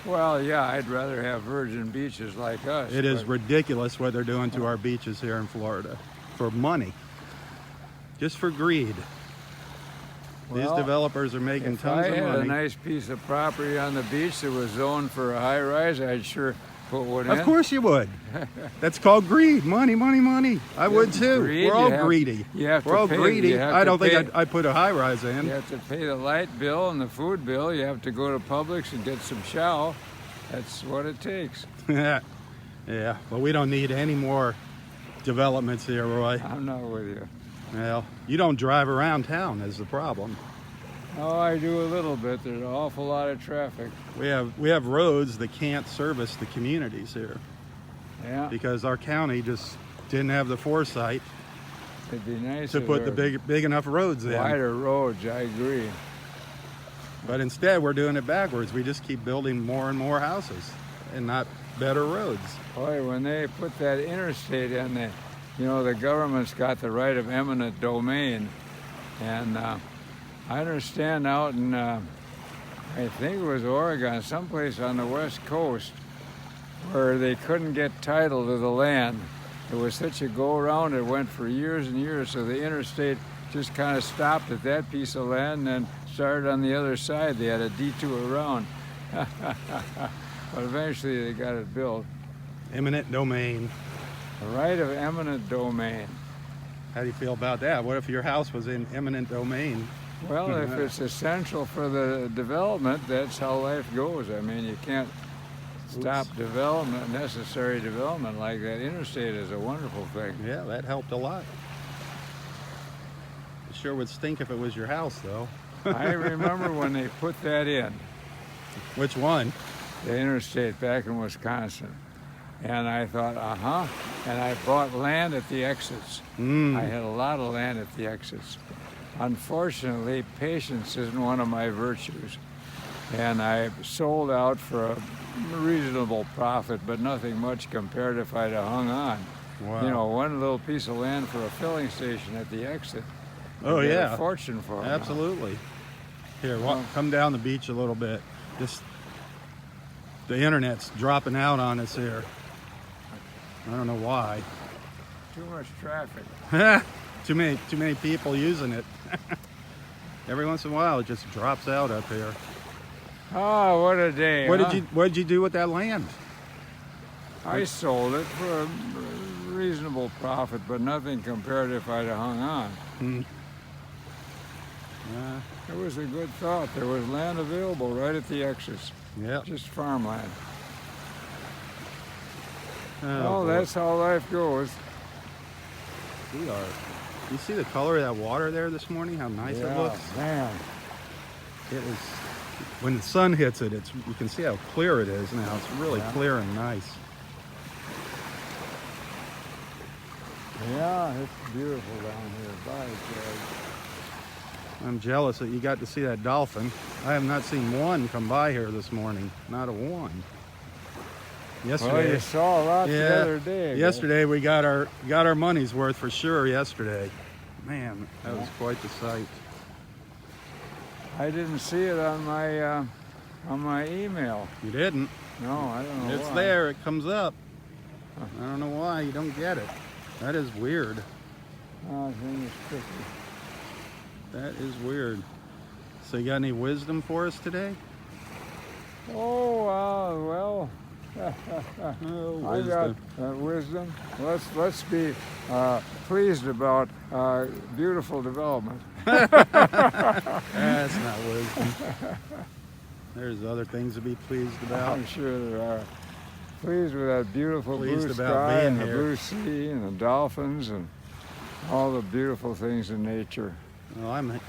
Speaker 4: Well, yeah, I'd rather have virgin beaches like us.
Speaker 1: It is
Speaker 4: but-
Speaker 1: ridiculous what they're doing to our beaches here in Florida for money, just for greed. These
Speaker 4: Well,
Speaker 1: developers are making
Speaker 4: If
Speaker 1: tons
Speaker 4: I
Speaker 1: of
Speaker 4: had
Speaker 1: money.
Speaker 4: a nice piece of property on the beach that was zoned for a high rise, I'd sure put one in.
Speaker 1: Of course you would. That's called greed. Money, money, money. I would too.
Speaker 4: Greed,
Speaker 1: We're all
Speaker 4: you have-
Speaker 1: greedy.
Speaker 4: you have to
Speaker 1: We're all
Speaker 4: pay-
Speaker 1: greedy.
Speaker 4: you have
Speaker 1: I
Speaker 4: to
Speaker 1: don't
Speaker 4: pay-
Speaker 1: think I'd put a high rise in.
Speaker 4: You have to pay the light bill and the food bill. You have to go to Publix and get some chow. That's what it takes.
Speaker 1: Yeah, but we don't need any more developments here, Roy.
Speaker 4: I'm not with you.
Speaker 1: Well, you don't drive around town is the problem.
Speaker 4: Oh, I do a little bit. There's an awful lot of traffic.
Speaker 1: We have roads that can't service the communities here
Speaker 4: Yeah,
Speaker 1: because our county just didn't have the foresight
Speaker 4: it'd be nice
Speaker 1: to
Speaker 4: if
Speaker 1: put the
Speaker 4: there
Speaker 1: big enough roads
Speaker 4: were
Speaker 1: in.
Speaker 4: wider roads. I agree.
Speaker 1: But instead, we're doing it backwards. We just keep building more and more houses and not better roads.
Speaker 4: Boy, when they put that interstate in, the government's got the right of eminent domain, and I understand out in, I think it was Oregon, someplace on the west coast, where they couldn't get title to the land. It was such a go-around, it went for years and years, so the interstate just kind of stopped at that piece of land and then started on the other side. They had a detour around. But eventually they got it built.
Speaker 1: Eminent domain.
Speaker 4: The right of eminent domain.
Speaker 1: How do you feel about that? What if your house was in eminent domain?
Speaker 4: Well, if it's essential for the development, that's how life goes. I mean, you can't stop development, necessary development like that. Interstate is a wonderful thing.
Speaker 1: Yeah, that helped a lot. It sure would stink if it was your house, though.
Speaker 4: I remember when they put that in,
Speaker 1: Which one?
Speaker 4: the interstate back in Wisconsin. And I thought, and I bought land at the exits. I had a lot of land at the exits. Unfortunately, patience isn't one of my virtues. And I sold out for a reasonable profit, but nothing much compared if I'd have hung on.
Speaker 1: Wow.
Speaker 4: One little piece of land for a filling station at the exit.
Speaker 1: Oh,
Speaker 4: I'd get
Speaker 1: yeah.
Speaker 4: a fortune for it.
Speaker 1: Absolutely. Here, come down the beach a little bit. Just the internet's dropping out on us here. I don't know why.
Speaker 4: Too much traffic.
Speaker 1: too many people using it. Every once in a while, it just drops out up here.
Speaker 4: Oh, what a day!
Speaker 1: What
Speaker 4: huh?
Speaker 1: did you do with that land?
Speaker 4: I sold it for a reasonable profit, but nothing compared if I'd have hung on. It was a good thought. There was land available right at the exits,
Speaker 1: Yeah.
Speaker 4: just farmland.
Speaker 1: Oh,
Speaker 4: Well,
Speaker 1: boy.
Speaker 4: that's how life goes.
Speaker 1: We are. You see the color of that water there this morning? How nice it looks.
Speaker 4: Man.
Speaker 1: It is. When the sun hits it, you can see how clear it is now. It's really
Speaker 4: Yeah.
Speaker 1: clear and nice.
Speaker 4: Yeah, it's beautiful down here. Bye, Jed.
Speaker 1: I'm jealous that you got to see that dolphin. I have not seen one come by here this morning. Not a one. Yesterday,
Speaker 4: Well, you saw a lot the
Speaker 1: yeah,
Speaker 4: other day. I guess.
Speaker 1: yesterday we got our money's worth for sure. Yesterday, man, that was quite the sight.
Speaker 4: I didn't see it on my email.
Speaker 1: You didn't?
Speaker 4: No, I don't know
Speaker 1: It's
Speaker 4: why.
Speaker 1: there. It comes up. I don't know why you don't get it. That is weird.
Speaker 4: Oh, I think it's tricky.
Speaker 1: That is weird. So you got any wisdom for us today?
Speaker 4: Oh, well,
Speaker 1: Oh,
Speaker 4: I got wisdom. Let's be pleased about beautiful development.
Speaker 1: That's not wisdom. There's other things to be pleased about.
Speaker 4: I'm sure there are. Pleased with that beautiful
Speaker 1: Pleased
Speaker 4: blue
Speaker 1: about
Speaker 4: sky
Speaker 1: being
Speaker 4: and the
Speaker 1: here.
Speaker 4: blue sea and the dolphins and all the beautiful things in nature.
Speaker 1: Well, I'm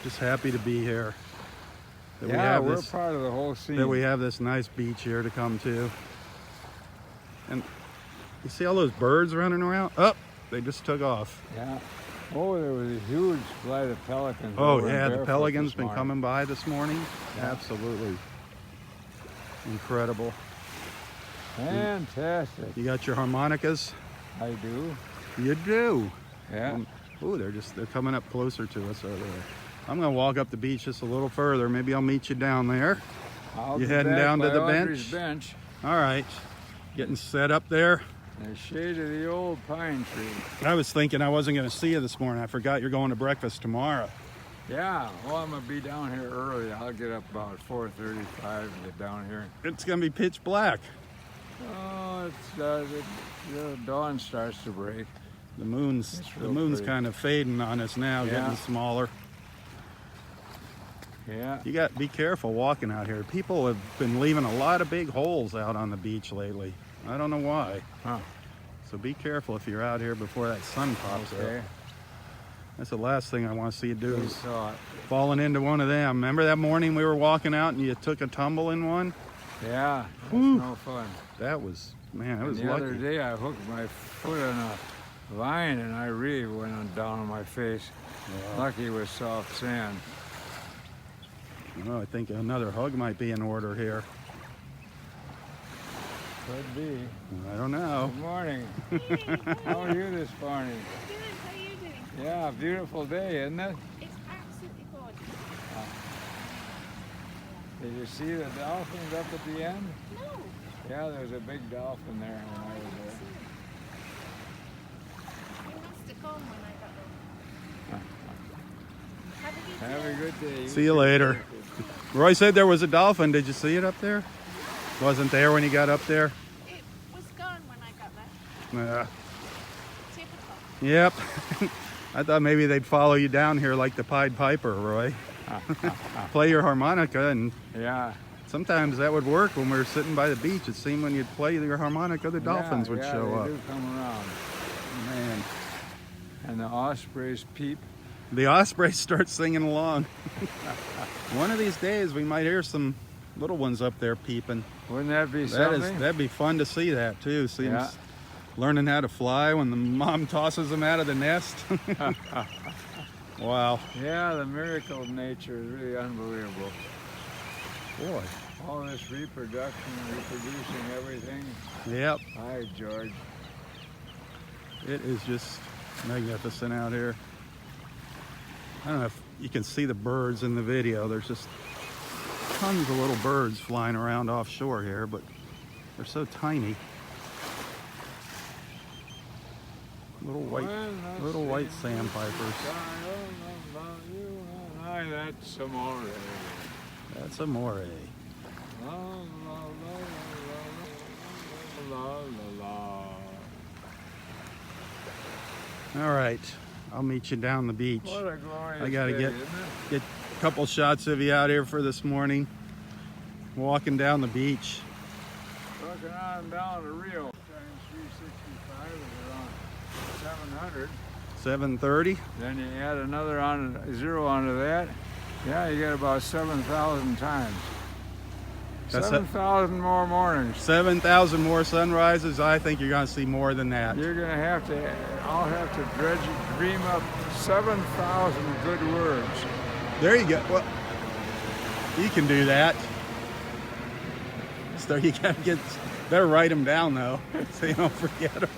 Speaker 1: just happy to be here. That
Speaker 4: Yeah, we're
Speaker 1: this,
Speaker 4: part of the whole scene.
Speaker 1: that we have this nice beach here to come to. And you see all those birds running around? Oh, they just took off.
Speaker 4: Yeah. Oh, there was a huge flight of pelicans.
Speaker 1: Oh
Speaker 4: over in
Speaker 1: yeah, the
Speaker 4: Barefoot
Speaker 1: pelicans
Speaker 4: this
Speaker 1: been
Speaker 4: morning.
Speaker 1: coming by this morning.
Speaker 4: Yeah.
Speaker 1: Absolutely incredible.
Speaker 4: Fantastic.
Speaker 1: You got your harmonicas?
Speaker 4: I do.
Speaker 1: You do.
Speaker 4: Yeah.
Speaker 1: Oh, they're coming up closer to us over there. I'm gonna walk up the beach just a little further. Maybe I'll meet you down there.
Speaker 4: I'll
Speaker 1: You
Speaker 4: be
Speaker 1: heading
Speaker 4: back
Speaker 1: down to
Speaker 4: by
Speaker 1: the
Speaker 4: Audrey's
Speaker 1: bench?
Speaker 4: bench.
Speaker 1: All right, getting set up there.
Speaker 4: In the shade of the old pine tree.
Speaker 1: I was thinking I wasn't gonna see you this morning. I forgot you're going to breakfast tomorrow.
Speaker 4: Yeah. Well, I'm gonna be down here early. I'll get up about 4:35 and get down here.
Speaker 1: It's gonna be pitch black.
Speaker 4: Oh, the dawn starts to break.
Speaker 1: The moon's
Speaker 4: It's real pretty.
Speaker 1: kind of fading on us now,
Speaker 4: Yeah.
Speaker 1: getting smaller.
Speaker 4: Yeah.
Speaker 1: You got to be careful walking out here. People have been leaving a lot of big holes out on the beach lately. I don't know why.
Speaker 4: Huh.
Speaker 1: So be careful if you're out here before that sun pops
Speaker 4: Okay.
Speaker 1: up. That's the last thing I want to see you do
Speaker 4: We
Speaker 1: is
Speaker 4: saw it.
Speaker 1: falling into one of them. Remember that morning we were walking out and you took a tumble in one?
Speaker 4: Yeah. That's
Speaker 1: Whew.
Speaker 4: no fun.
Speaker 1: That was, man, that was
Speaker 4: The
Speaker 1: lucky.
Speaker 4: other day I hooked my foot on a vine and I really went down on my face.
Speaker 1: Wow.
Speaker 4: Lucky it was soft sand.
Speaker 1: Well, I think another hug might be in order here.
Speaker 4: Could be.
Speaker 1: I don't know.
Speaker 4: Good morning. How are you this morning?
Speaker 3: Good, how are you doing?
Speaker 4: Yeah, beautiful day, isn't it?
Speaker 3: It's absolutely gorgeous.
Speaker 4: Did you see the dolphins up at the end?
Speaker 3: No.
Speaker 4: Yeah, there was a big dolphin there when I was there.
Speaker 3: You must have gone when I got there. Have a good
Speaker 4: Have a good day.
Speaker 1: See you later. Roy said there was a dolphin. Did you see it up there? Wasn't there when you got up there?
Speaker 3: It was gone when I got there. Typical.
Speaker 1: Yep. I thought maybe they'd follow you down here like the Pied Piper, Roy. Play your harmonica, and
Speaker 4: Yeah.
Speaker 1: sometimes that would work when we were sitting by the beach. It seemed when you'd play your harmonica, the dolphins would show
Speaker 4: they
Speaker 1: up.
Speaker 4: do come around.
Speaker 1: Man,
Speaker 4: And the ospreys peep.
Speaker 1: the ospreys start singing along. One of these days, we might hear some little ones up there peeping.
Speaker 4: Wouldn't that be something?
Speaker 1: That'd be fun to see that too. See them
Speaker 4: Yeah.
Speaker 1: learning how to fly when the mom tosses them out of the nest. Wow.
Speaker 4: Yeah, the miracle of nature is really unbelievable.
Speaker 1: Boy.
Speaker 4: All this reproduction, reproducing everything.
Speaker 1: Yep.
Speaker 4: Hi, George.
Speaker 1: It is just magnificent out here. I don't know if you can see the birds in the video. There's just tons of little birds flying around offshore here, but they're so tiny. Little white sandpipers.
Speaker 4: That's amore.
Speaker 1: That's amore.
Speaker 4: La, la, la, la, la, la, la.
Speaker 1: All right, I'll meet you down the beach.
Speaker 4: What a glorious
Speaker 1: I gotta
Speaker 4: day,
Speaker 1: get-
Speaker 4: isn't it?
Speaker 1: Get a couple shots of you out here for this morning. Walking down the beach.
Speaker 4: Looking on down to Rio. Times 365 is around 700.
Speaker 1: 7:30.
Speaker 4: Then you add another zero onto that. Yeah, you get about 7,000 times.
Speaker 1: That's
Speaker 4: 7,000 more mornings.
Speaker 1: 7,000 more sunrises. I think you're going to see more than that.
Speaker 4: You're going to have to, I'll have to dream up 7,000 good words.
Speaker 1: There you go. Well, you can do that. So you got to better write them down though, so you don't forget them.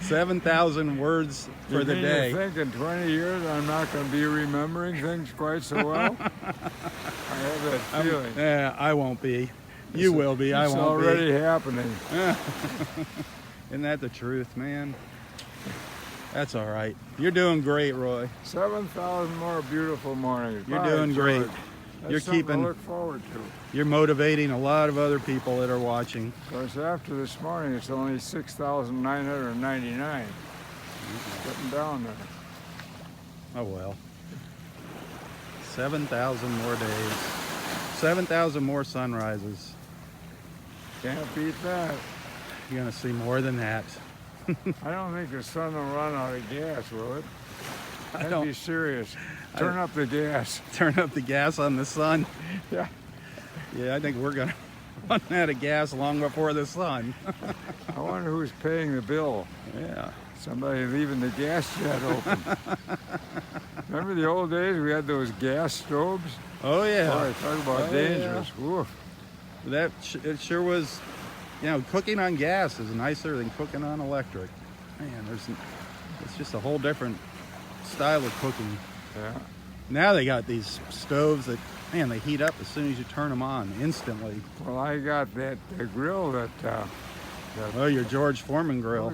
Speaker 1: 7,000 words for the day.
Speaker 4: You think in 20 years I'm not going to be remembering things quite so well? I have that feeling.
Speaker 1: Yeah, I won't be. You will be. I won't be.
Speaker 4: It's already happening.
Speaker 1: Isn't that the truth, man? That's all right. You're doing great, Roy.
Speaker 4: 7,000 more beautiful mornings.
Speaker 1: You're
Speaker 4: By
Speaker 1: doing great.
Speaker 4: George. That's
Speaker 1: You're
Speaker 4: something
Speaker 1: keeping.
Speaker 4: to look forward to.
Speaker 1: You're motivating a lot of other people that are watching.
Speaker 4: Because after this morning, it's only 6,999. Getting down there.
Speaker 1: Oh well. 7,000 more days. 7,000 more sunrises.
Speaker 4: Can't beat that.
Speaker 1: You're gonna see more than that.
Speaker 4: I don't think the sun will run out of gas, will it? I'd
Speaker 1: don't-
Speaker 4: be serious. Turn up the gas.
Speaker 1: Turn up the gas on the sun.
Speaker 4: Yeah.
Speaker 1: Yeah, I think we're gonna run out of gas long before the sun.
Speaker 4: I wonder who's paying the bill.
Speaker 1: Yeah.
Speaker 4: Somebody leaving the gas jet open. Remember the old days we had those gas stoves?
Speaker 1: Oh yeah.
Speaker 4: Boy, talk about
Speaker 1: Oh,
Speaker 4: dangerous. Woof.
Speaker 1: It sure was. You know, cooking on gas is nicer than cooking on electric. Man, it's just a whole different style of cooking.
Speaker 4: Yeah.
Speaker 1: Now they got these stoves that, man, they heat up as soon as you turn them on instantly.
Speaker 4: Well, I got the grill that.
Speaker 1: Oh, your George Foreman grill.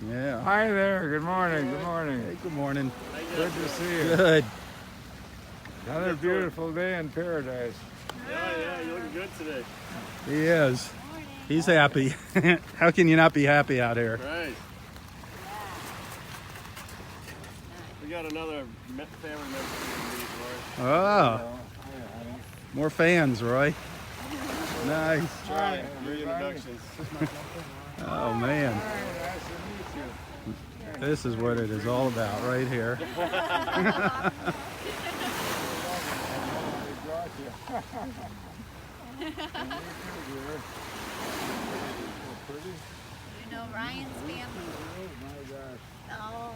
Speaker 1: Yeah.
Speaker 4: Hi there. Good morning. Good morning.
Speaker 1: Hey, good morning.
Speaker 4: Good to see you.
Speaker 1: Good.
Speaker 4: Another beautiful day in paradise.
Speaker 5: Yeah, you're looking good today.
Speaker 1: He is. He's happy. How can you not be happy out here?
Speaker 5: Right. We got another family member.
Speaker 1: Oh, more fans, Roy. Nice.
Speaker 5: Try reintroductions.
Speaker 1: Oh, man. This is what it is all about right here.
Speaker 3: You know Ryan's family. Oh.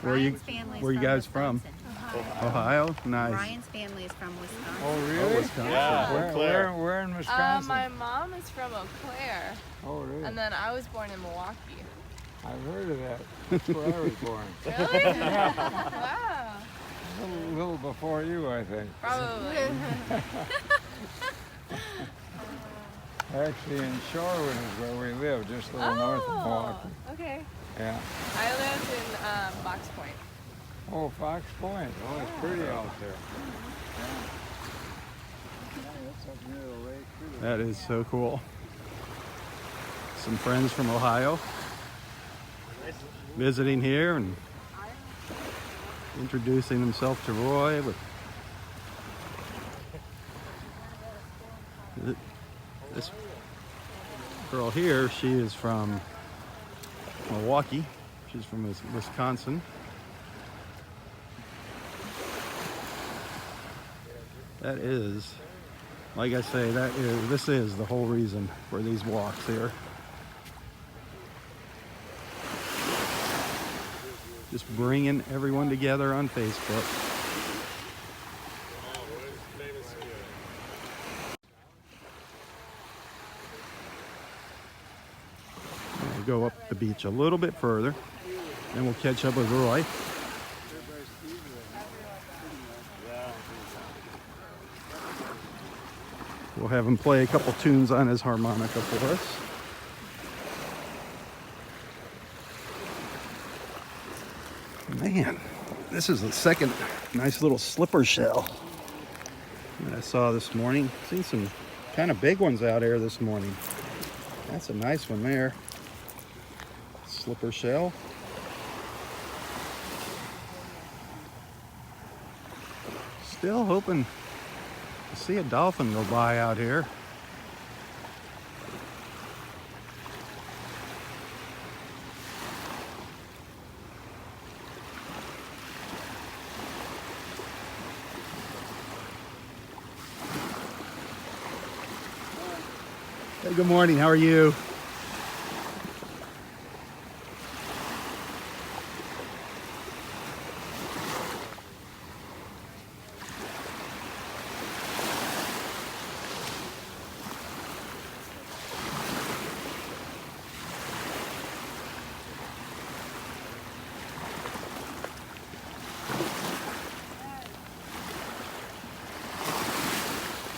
Speaker 1: Where you,
Speaker 3: Ryan's family's
Speaker 1: where you guys from?
Speaker 3: Wisconsin.
Speaker 1: Ohio? Nice.
Speaker 3: Ryan's family is from Wisconsin.
Speaker 4: Oh, really?
Speaker 1: Wisconsin.
Speaker 5: Yeah, Claire.
Speaker 4: Where in Wisconsin?
Speaker 6: My mom is from Eau Claire,
Speaker 4: Oh, really?
Speaker 6: and then I was born in Milwaukee.
Speaker 4: I've heard of that. That's where I was born.
Speaker 6: Really? Wow.
Speaker 4: A little before you, I think.
Speaker 6: Probably.
Speaker 4: Actually, in Shorewood is where we live, just a little north of Milwaukee.
Speaker 6: Okay.
Speaker 4: Yeah.
Speaker 6: I lived in Box Point.
Speaker 4: Oh, Fox Point. Oh, it's pretty out there. That's up near the lake, too.
Speaker 1: That is so cool. Some friends from Ohio visiting here and introducing themselves to Roy. With this girl here, she is from Milwaukee. She's from Wisconsin. That is, like I say, this is the whole reason for these walks here. Just bringing everyone together on Facebook. We'll go up the beach a little bit further, then we'll catch up with Roy. We'll have him play a couple tunes on his harmonica for us. Man, this is the second nice little slipper shell that I saw this morning. Seen some kind of big ones out here this morning. That's a nice one there. Slipper shell. Still hoping to see a dolphin go by out here. Hey, good morning. How are you?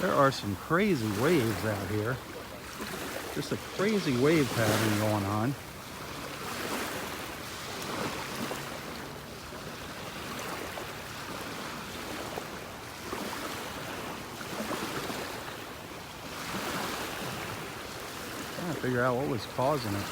Speaker 1: There are some crazy waves out here. Just a crazy wave pattern going on. Trying to figure out what was causing it.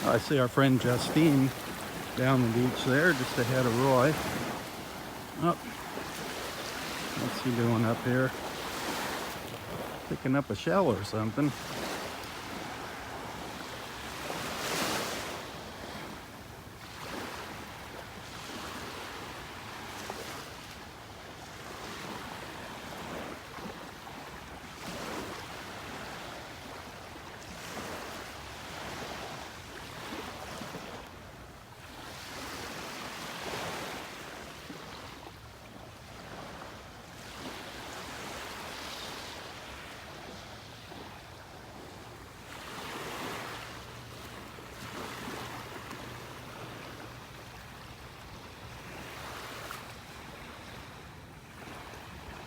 Speaker 1: I see our friend Justine down the beach there, just ahead of Roy. Oh, what's he doing up here? Picking up a shell or something.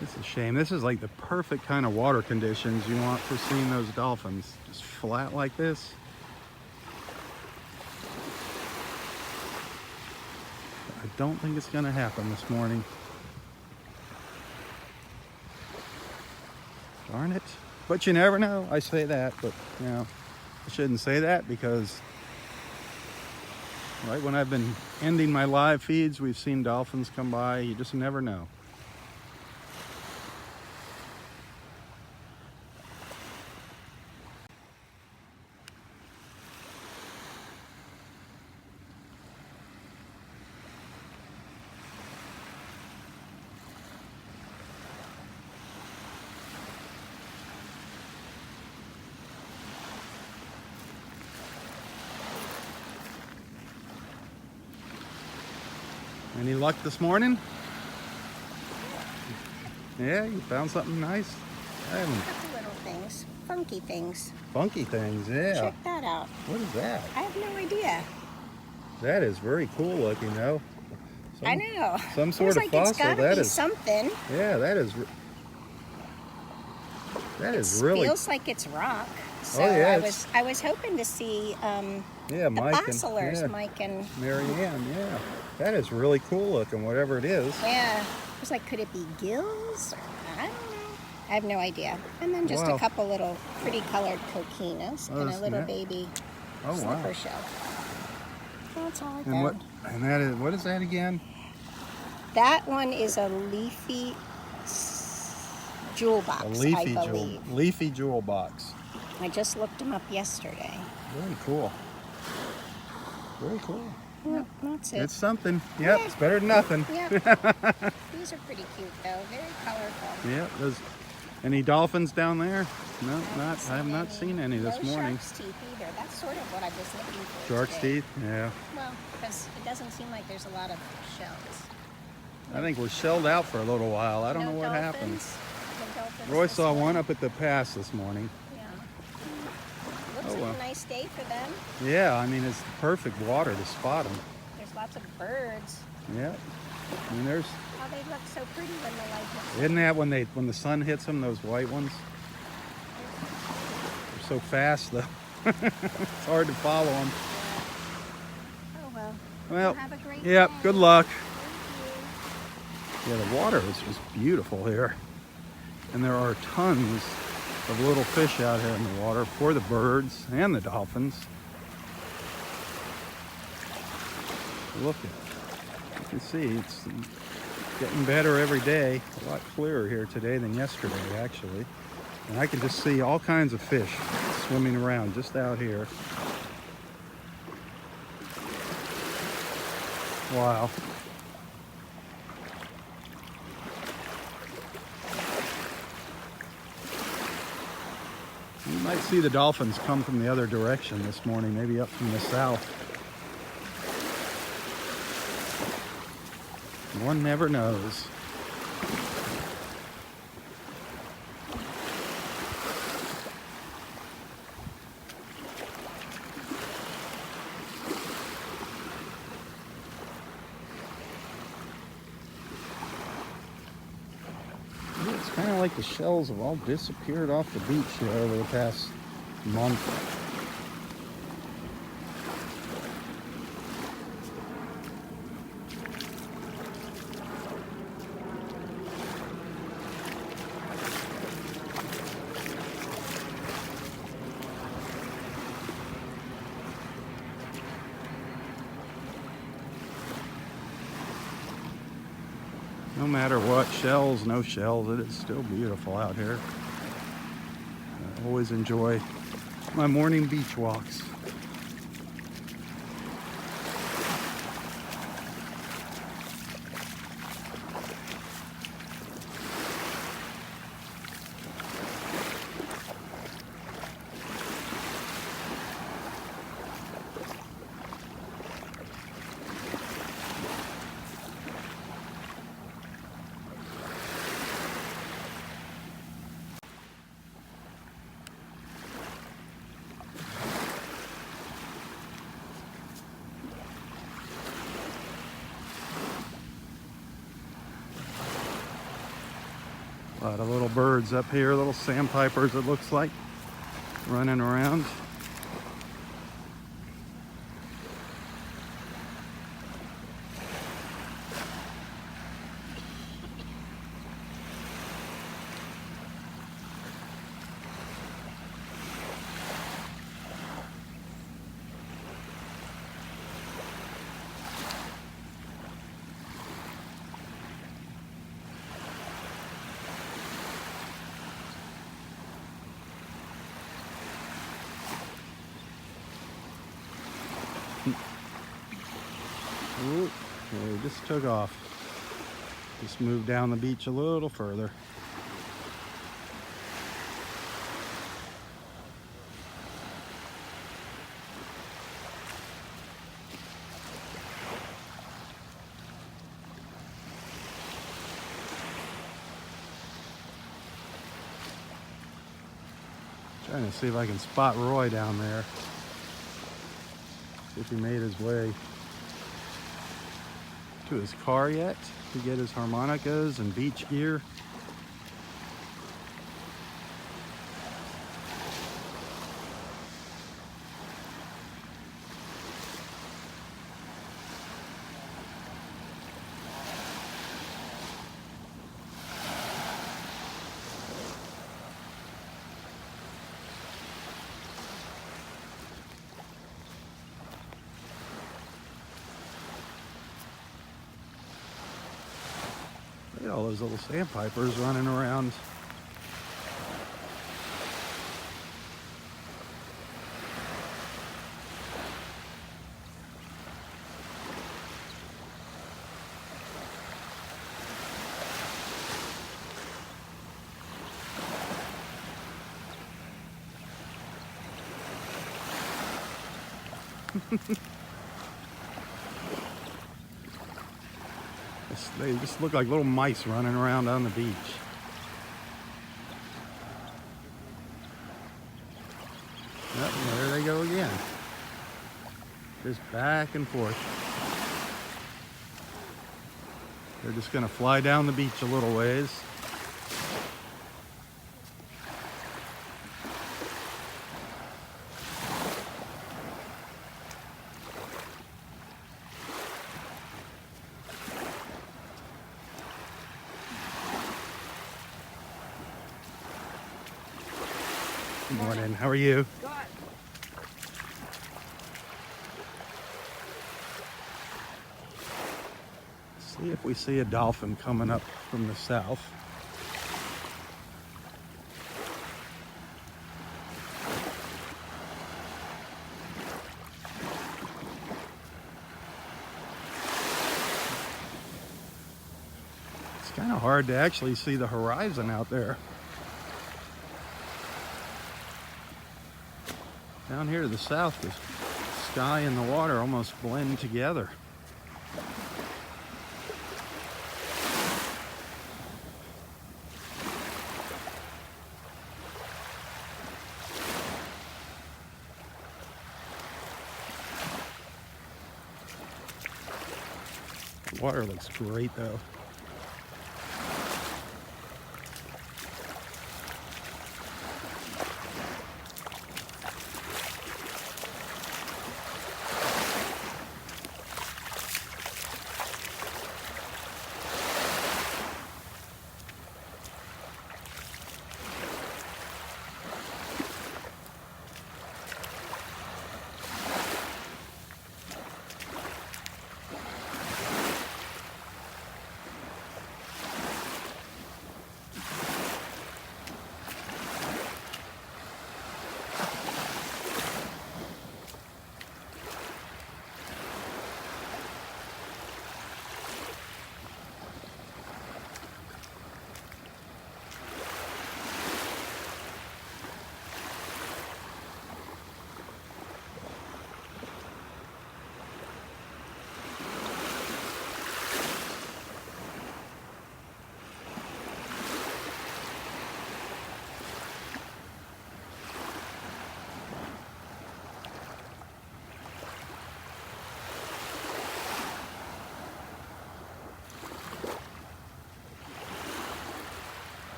Speaker 1: It's a shame. This is like the perfect kind of water conditions you want for seeing those dolphins. Just flat like this. I don't think it's going to happen this morning. Darn it. But you never know. I say that, but you know, I shouldn't say that because right when I've been ending my live feeds, we've seen dolphins come by. You just never know. Any luck this morning? Yeah, you found something nice? I haven't.
Speaker 7: Couple little things, funky things.
Speaker 1: Funky things, yeah.
Speaker 7: Check that out.
Speaker 1: What is that?
Speaker 7: I have no idea.
Speaker 1: That is very cool looking, though.
Speaker 7: I know.
Speaker 1: Some sort
Speaker 7: Looks
Speaker 1: of
Speaker 7: like
Speaker 1: fossil.
Speaker 7: It's gotta
Speaker 1: That
Speaker 7: be
Speaker 1: is
Speaker 7: something.
Speaker 1: Yeah, that is really.
Speaker 7: Feels like it's rock. So
Speaker 1: Oh, yeah,
Speaker 7: I was hoping to see
Speaker 1: yeah,
Speaker 7: the
Speaker 1: Mike
Speaker 7: fossilers,
Speaker 1: and
Speaker 7: Mike and
Speaker 1: Marianne. Yeah, that is really cool looking. Whatever it is.
Speaker 7: yeah. I was like, could it be gills? Or, I don't know. I have no idea. And then just
Speaker 1: Wow.
Speaker 7: a couple little pretty colored coquinas
Speaker 1: Oh,
Speaker 7: and a
Speaker 1: that's
Speaker 7: little
Speaker 1: neat.
Speaker 7: baby
Speaker 1: Oh,
Speaker 7: slipper
Speaker 1: wow.
Speaker 7: shell. That's all I
Speaker 1: And
Speaker 7: found.
Speaker 1: that is what is that again?
Speaker 7: That one is a leafy jewel box, I believe.
Speaker 1: leafy jewel box.
Speaker 7: I just looked them up yesterday.
Speaker 1: Very cool. Very cool.
Speaker 7: Yep, that's it.
Speaker 1: It's something. Yep,
Speaker 7: Yeah.
Speaker 1: it's better than nothing.
Speaker 7: Yep. These are pretty cute, though. Very colorful.
Speaker 1: Yeah. There's any dolphins down there? No, not. I have not seen any this
Speaker 7: no
Speaker 1: morning.
Speaker 7: shark's teeth either. That's sort of what I was looking for.
Speaker 1: Shark's
Speaker 7: today.
Speaker 1: teeth? Yeah.
Speaker 7: Well, because it doesn't seem like there's a lot of shells.
Speaker 1: I think we're shelled out for a little while. I don't know what happened.
Speaker 7: No dolphins
Speaker 1: Roy
Speaker 7: this
Speaker 1: saw one
Speaker 7: morning.
Speaker 1: up at the pass this morning.
Speaker 7: Yeah. Looks
Speaker 1: Oh,
Speaker 7: like
Speaker 1: well.
Speaker 7: a nice day for them.
Speaker 1: Yeah, I mean, it's perfect water to spot them.
Speaker 7: There's lots of birds.
Speaker 1: Yeah. I mean, there's.
Speaker 7: Oh, they look so pretty when the light hits them.
Speaker 1: Isn't that when the sun hits them, those white ones? They're so fast, though. It's hard to follow them.
Speaker 7: Oh, well.
Speaker 1: Well,
Speaker 7: Have a great
Speaker 1: yep,
Speaker 7: day.
Speaker 1: good luck.
Speaker 7: Thank
Speaker 1: Yeah, the water is just beautiful here. And there are tons of little fish out here in the water for the birds and the dolphins. Look at it. You can see it's getting better every day. A lot clearer here today than yesterday, actually. And I can just see all kinds of fish swimming around just out here. Wow. You might see the dolphins come from the other direction this morning, maybe up from the south. One never knows. It's kind of like the shells have all disappeared off the beach here over the past month. No matter what, shells, no shells, it is still beautiful out here. I always enjoy my morning beach walks. A lot of little birds up here, little sandpipers it looks like, running around. Ooh, they just took off. Just moved down the beach a little further. Trying to see if I can spot Roy down there. See if he made his way to his car yet to get his harmonicas and beach gear. Look at all those little sandpipers running around. They just look like little mice running around on the beach. Yep, there they go again. Just back and forth. They're just gonna fly down the beach a little ways. Good morning. How are you?
Speaker 6: Good.
Speaker 1: See if we see a dolphin coming up from the south. It's kind of hard to actually see the horizon out there. Down here to the south, the sky and the water almost blend together. The water looks great though.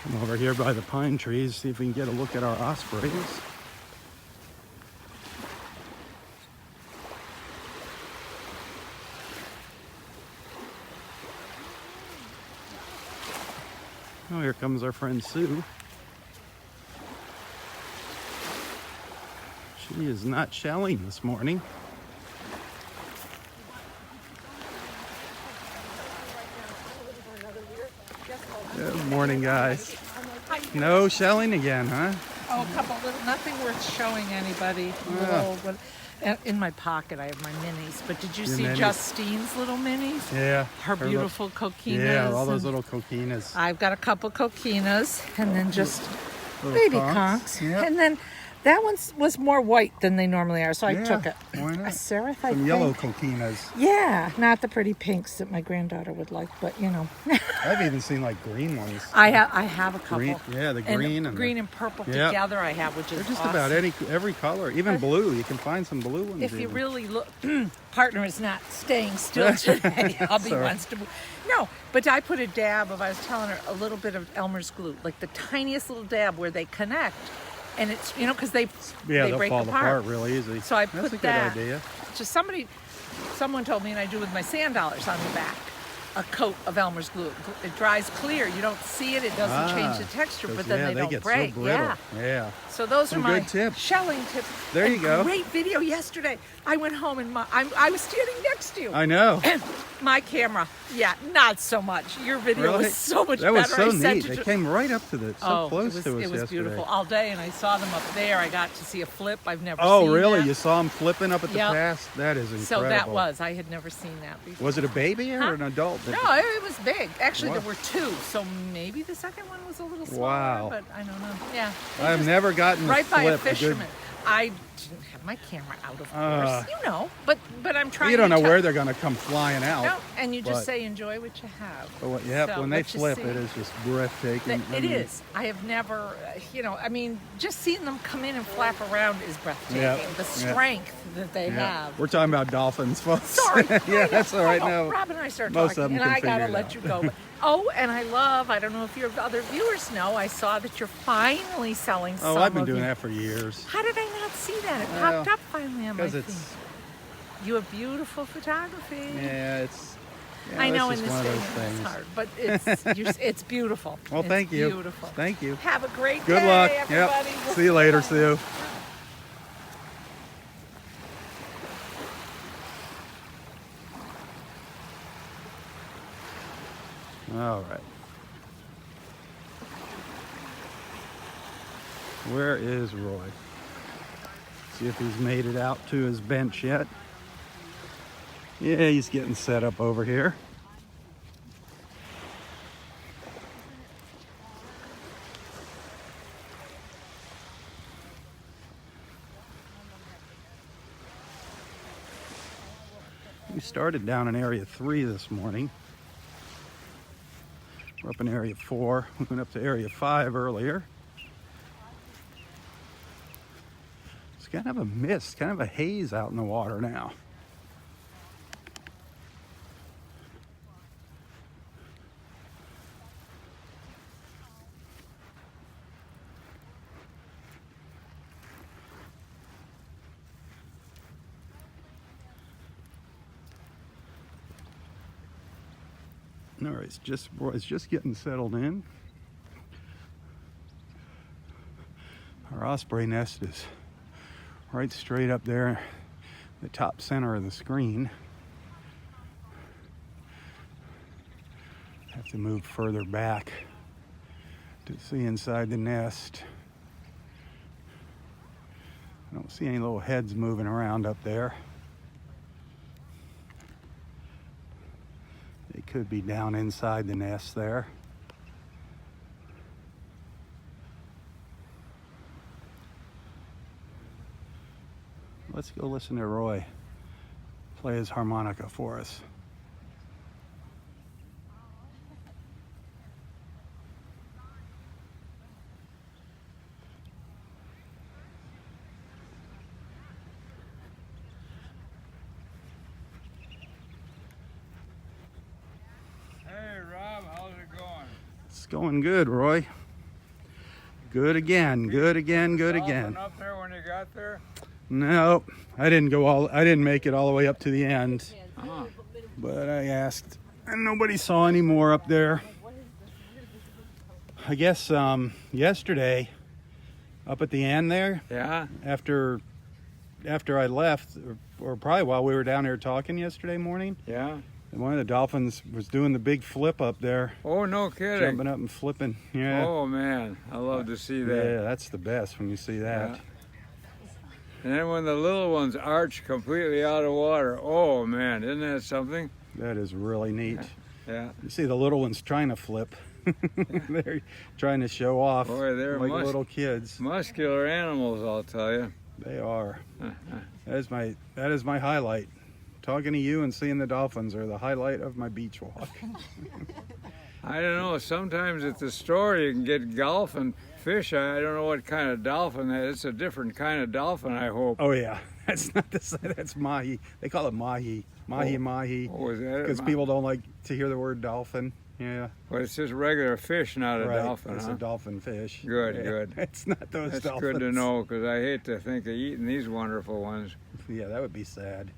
Speaker 1: Come over here by the pine trees, see if we can get a look at our ospreys. Oh, here comes our friend Sue. She is not shelling this morning. Good morning, guys. No shelling again, huh?
Speaker 8: Oh, a couple little, nothing worth showing anybody. In my pocket, I have my minis. But did you
Speaker 1: Your
Speaker 8: see
Speaker 1: minis.
Speaker 8: Justine's little minis?
Speaker 1: Yeah.
Speaker 8: Her beautiful coquinas.
Speaker 1: Yeah, all those
Speaker 8: and
Speaker 1: little coquinas.
Speaker 8: I've got a couple coquinas, and then just
Speaker 1: Little
Speaker 8: baby
Speaker 1: conchs.
Speaker 8: conchs.
Speaker 1: Yep.
Speaker 8: And then that one was more white than they normally are, so I
Speaker 1: Yeah,
Speaker 8: took it.
Speaker 1: why
Speaker 8: A
Speaker 1: not?
Speaker 8: seraph, I
Speaker 1: Some
Speaker 8: think.
Speaker 1: yellow coquinas.
Speaker 8: Yeah, not the pretty pinks that my granddaughter would like, but you know.
Speaker 1: I've even seen like green ones.
Speaker 8: I have a couple.
Speaker 1: Green, yeah, the green and
Speaker 8: green
Speaker 1: the,
Speaker 8: and purple
Speaker 1: Yep.
Speaker 8: together I have, which is
Speaker 1: they're just
Speaker 8: awesome.
Speaker 1: about every color, even blue. You can find some blue ones.
Speaker 8: If you
Speaker 1: even.
Speaker 8: really look, partner is not staying still today. Hubby
Speaker 1: Sorry.
Speaker 8: wants to move. No, but I put a dab of, I was telling her, a little bit of Elmer's glue, like the tiniest little dab where they connect. And it's, you know, because they
Speaker 1: they'll
Speaker 8: break
Speaker 1: fall
Speaker 8: apart.
Speaker 1: real easy.
Speaker 8: So I
Speaker 1: That's
Speaker 8: put
Speaker 1: a good
Speaker 8: that.
Speaker 1: idea.
Speaker 8: Just someone told me, and I do with my sand dollars on the back. a coat of Elmer's glue. It dries clear. You don't see it. It doesn't change the texture, but then they don't
Speaker 1: get
Speaker 8: break.
Speaker 1: so brittle.
Speaker 8: Yeah. So those
Speaker 1: Some
Speaker 8: are my
Speaker 1: good tips.
Speaker 8: shelling tips.
Speaker 1: There you go.
Speaker 8: Great video yesterday. I went home and I was standing next to you.
Speaker 1: I know.
Speaker 8: My camera, not so much. Your video
Speaker 1: Really?
Speaker 8: was so much
Speaker 1: That
Speaker 8: better.
Speaker 1: was so
Speaker 8: I sent
Speaker 1: neat.
Speaker 8: it
Speaker 1: They
Speaker 8: to-
Speaker 1: came right up to close to us
Speaker 8: it was
Speaker 1: yesterday.
Speaker 8: beautiful all day, and I saw them up there. I got to see a flip. I've never
Speaker 1: Oh,
Speaker 8: seen
Speaker 1: really?
Speaker 8: that.
Speaker 1: You saw them flipping up at the
Speaker 8: Yep.
Speaker 1: pass? That is incredible.
Speaker 8: So I had never seen that before.
Speaker 1: Was it a baby or
Speaker 8: Huh?
Speaker 1: an adult?
Speaker 8: No, it was big. Actually,
Speaker 1: Wow.
Speaker 8: there were two, so maybe the second one was a little smaller,
Speaker 1: Wow.
Speaker 8: but I don't know. Yeah. They
Speaker 1: I've
Speaker 8: just-
Speaker 1: never gotten a
Speaker 8: right by
Speaker 1: flip.
Speaker 8: a fisherman. I didn't have my camera out, of
Speaker 1: Uh,
Speaker 8: course. But I'm trying
Speaker 1: You don't
Speaker 8: to
Speaker 1: know
Speaker 8: tell-
Speaker 1: where they're going to come flying out.
Speaker 8: No, and you just
Speaker 1: but-
Speaker 8: say enjoy what you have.
Speaker 1: But yeah,
Speaker 8: So
Speaker 1: when they
Speaker 8: what you
Speaker 1: flip,
Speaker 8: see-
Speaker 1: it is just breathtaking.
Speaker 8: It is. I have never, just seeing them come in and flap around is breathtaking.
Speaker 1: Yeah,
Speaker 8: The
Speaker 1: yeah.
Speaker 8: strength that they
Speaker 1: Yeah.
Speaker 8: have.
Speaker 1: We're talking about dolphins, folks.
Speaker 8: Sorry.
Speaker 1: yeah, that's all right.
Speaker 8: I know.
Speaker 1: No,
Speaker 8: Rob and I started
Speaker 1: most
Speaker 8: talking,
Speaker 1: of them
Speaker 8: and
Speaker 1: can
Speaker 8: I gotta
Speaker 1: figure it
Speaker 8: let
Speaker 1: out.
Speaker 8: you go. And I don't know if your other viewers know, I saw that you're finally selling some
Speaker 1: Oh, I've been
Speaker 8: of
Speaker 1: doing
Speaker 8: your-
Speaker 1: that for years.
Speaker 8: How did I not see that? It
Speaker 1: Well,
Speaker 8: popped up finally on my
Speaker 1: Because
Speaker 8: feed.
Speaker 1: it's,
Speaker 8: You have beautiful photography.
Speaker 1: yeah, it's. Yeah,
Speaker 8: I know
Speaker 1: it's
Speaker 8: in
Speaker 1: just
Speaker 8: this
Speaker 1: one of
Speaker 8: day
Speaker 1: those things.
Speaker 8: it's hard, but it's beautiful.
Speaker 1: Well,
Speaker 8: It's
Speaker 1: thank you.
Speaker 8: Beautiful.
Speaker 1: Thank you.
Speaker 8: Have a great
Speaker 1: Good
Speaker 8: day,
Speaker 1: luck.
Speaker 8: everybody.
Speaker 1: Yep. See you later, Sue. All right. Where is Roy? See if he's made it out to his bench yet. Yeah, he's getting set up over here. We started down in Area 3 this morning. We're up in Area 4. We went up to Area 5 earlier. It's kind of a mist, kind of a haze out in the water now. All right, Roy's just getting settled in. Our Osprey Nest is right straight up there, the top center of the screen. Have to move further back to see inside the nest. I don't see any little heads moving around up there. They could be down inside the nest there. Let's go listen to Roy play his harmonica for us.
Speaker 4: Hey, Rob, how's it going?
Speaker 1: It's going good, Roy. Good again, good again, good again.
Speaker 4: Up there when you got there?
Speaker 1: No, I didn't make it all the way up to the end. But I asked, and nobody saw any more up there. I guess yesterday, up at the end there,
Speaker 4: Yeah.
Speaker 1: after I left, or probably while we were down here talking yesterday morning,
Speaker 4: Yeah.
Speaker 1: and one of the dolphins was doing the big flip up there,
Speaker 4: Oh, no kidding.
Speaker 1: jumping up and flipping. Yeah.
Speaker 4: Oh, man. I love to see that.
Speaker 1: Yeah, that's the best when you see that.
Speaker 4: Yeah. And then when the little ones arch completely out of water, oh, man, isn't that something?
Speaker 1: That is really neat.
Speaker 4: Yeah.
Speaker 1: You see the little ones trying to flip. They're trying to show off
Speaker 4: Boy, they're
Speaker 1: like
Speaker 4: mus-
Speaker 1: little kids.
Speaker 4: Muscular animals, I'll tell you.
Speaker 1: They are. That is my highlight. Talking to you and seeing the dolphins are the highlight of my beach walk.
Speaker 4: I don't know. Sometimes at the store you can get golfing fish. I don't know what kind of dolphin that is. It's a different kind of dolphin, I hope.
Speaker 1: Oh yeah, that's not the same. That's mahi. They call it mahi. Mahi.
Speaker 4: Oh, is that it?
Speaker 1: Because people don't like to hear the word dolphin. Yeah.
Speaker 4: Well, it's just regular fish, not a
Speaker 1: Right.
Speaker 4: dolphin,
Speaker 1: It's
Speaker 4: huh?
Speaker 1: a dolphin fish.
Speaker 4: Good,
Speaker 1: Yeah.
Speaker 4: good.
Speaker 1: It's not those
Speaker 4: That's
Speaker 1: dolphins.
Speaker 4: good to know, because I hate to think of eating these wonderful ones.
Speaker 1: Yeah, that would be sad.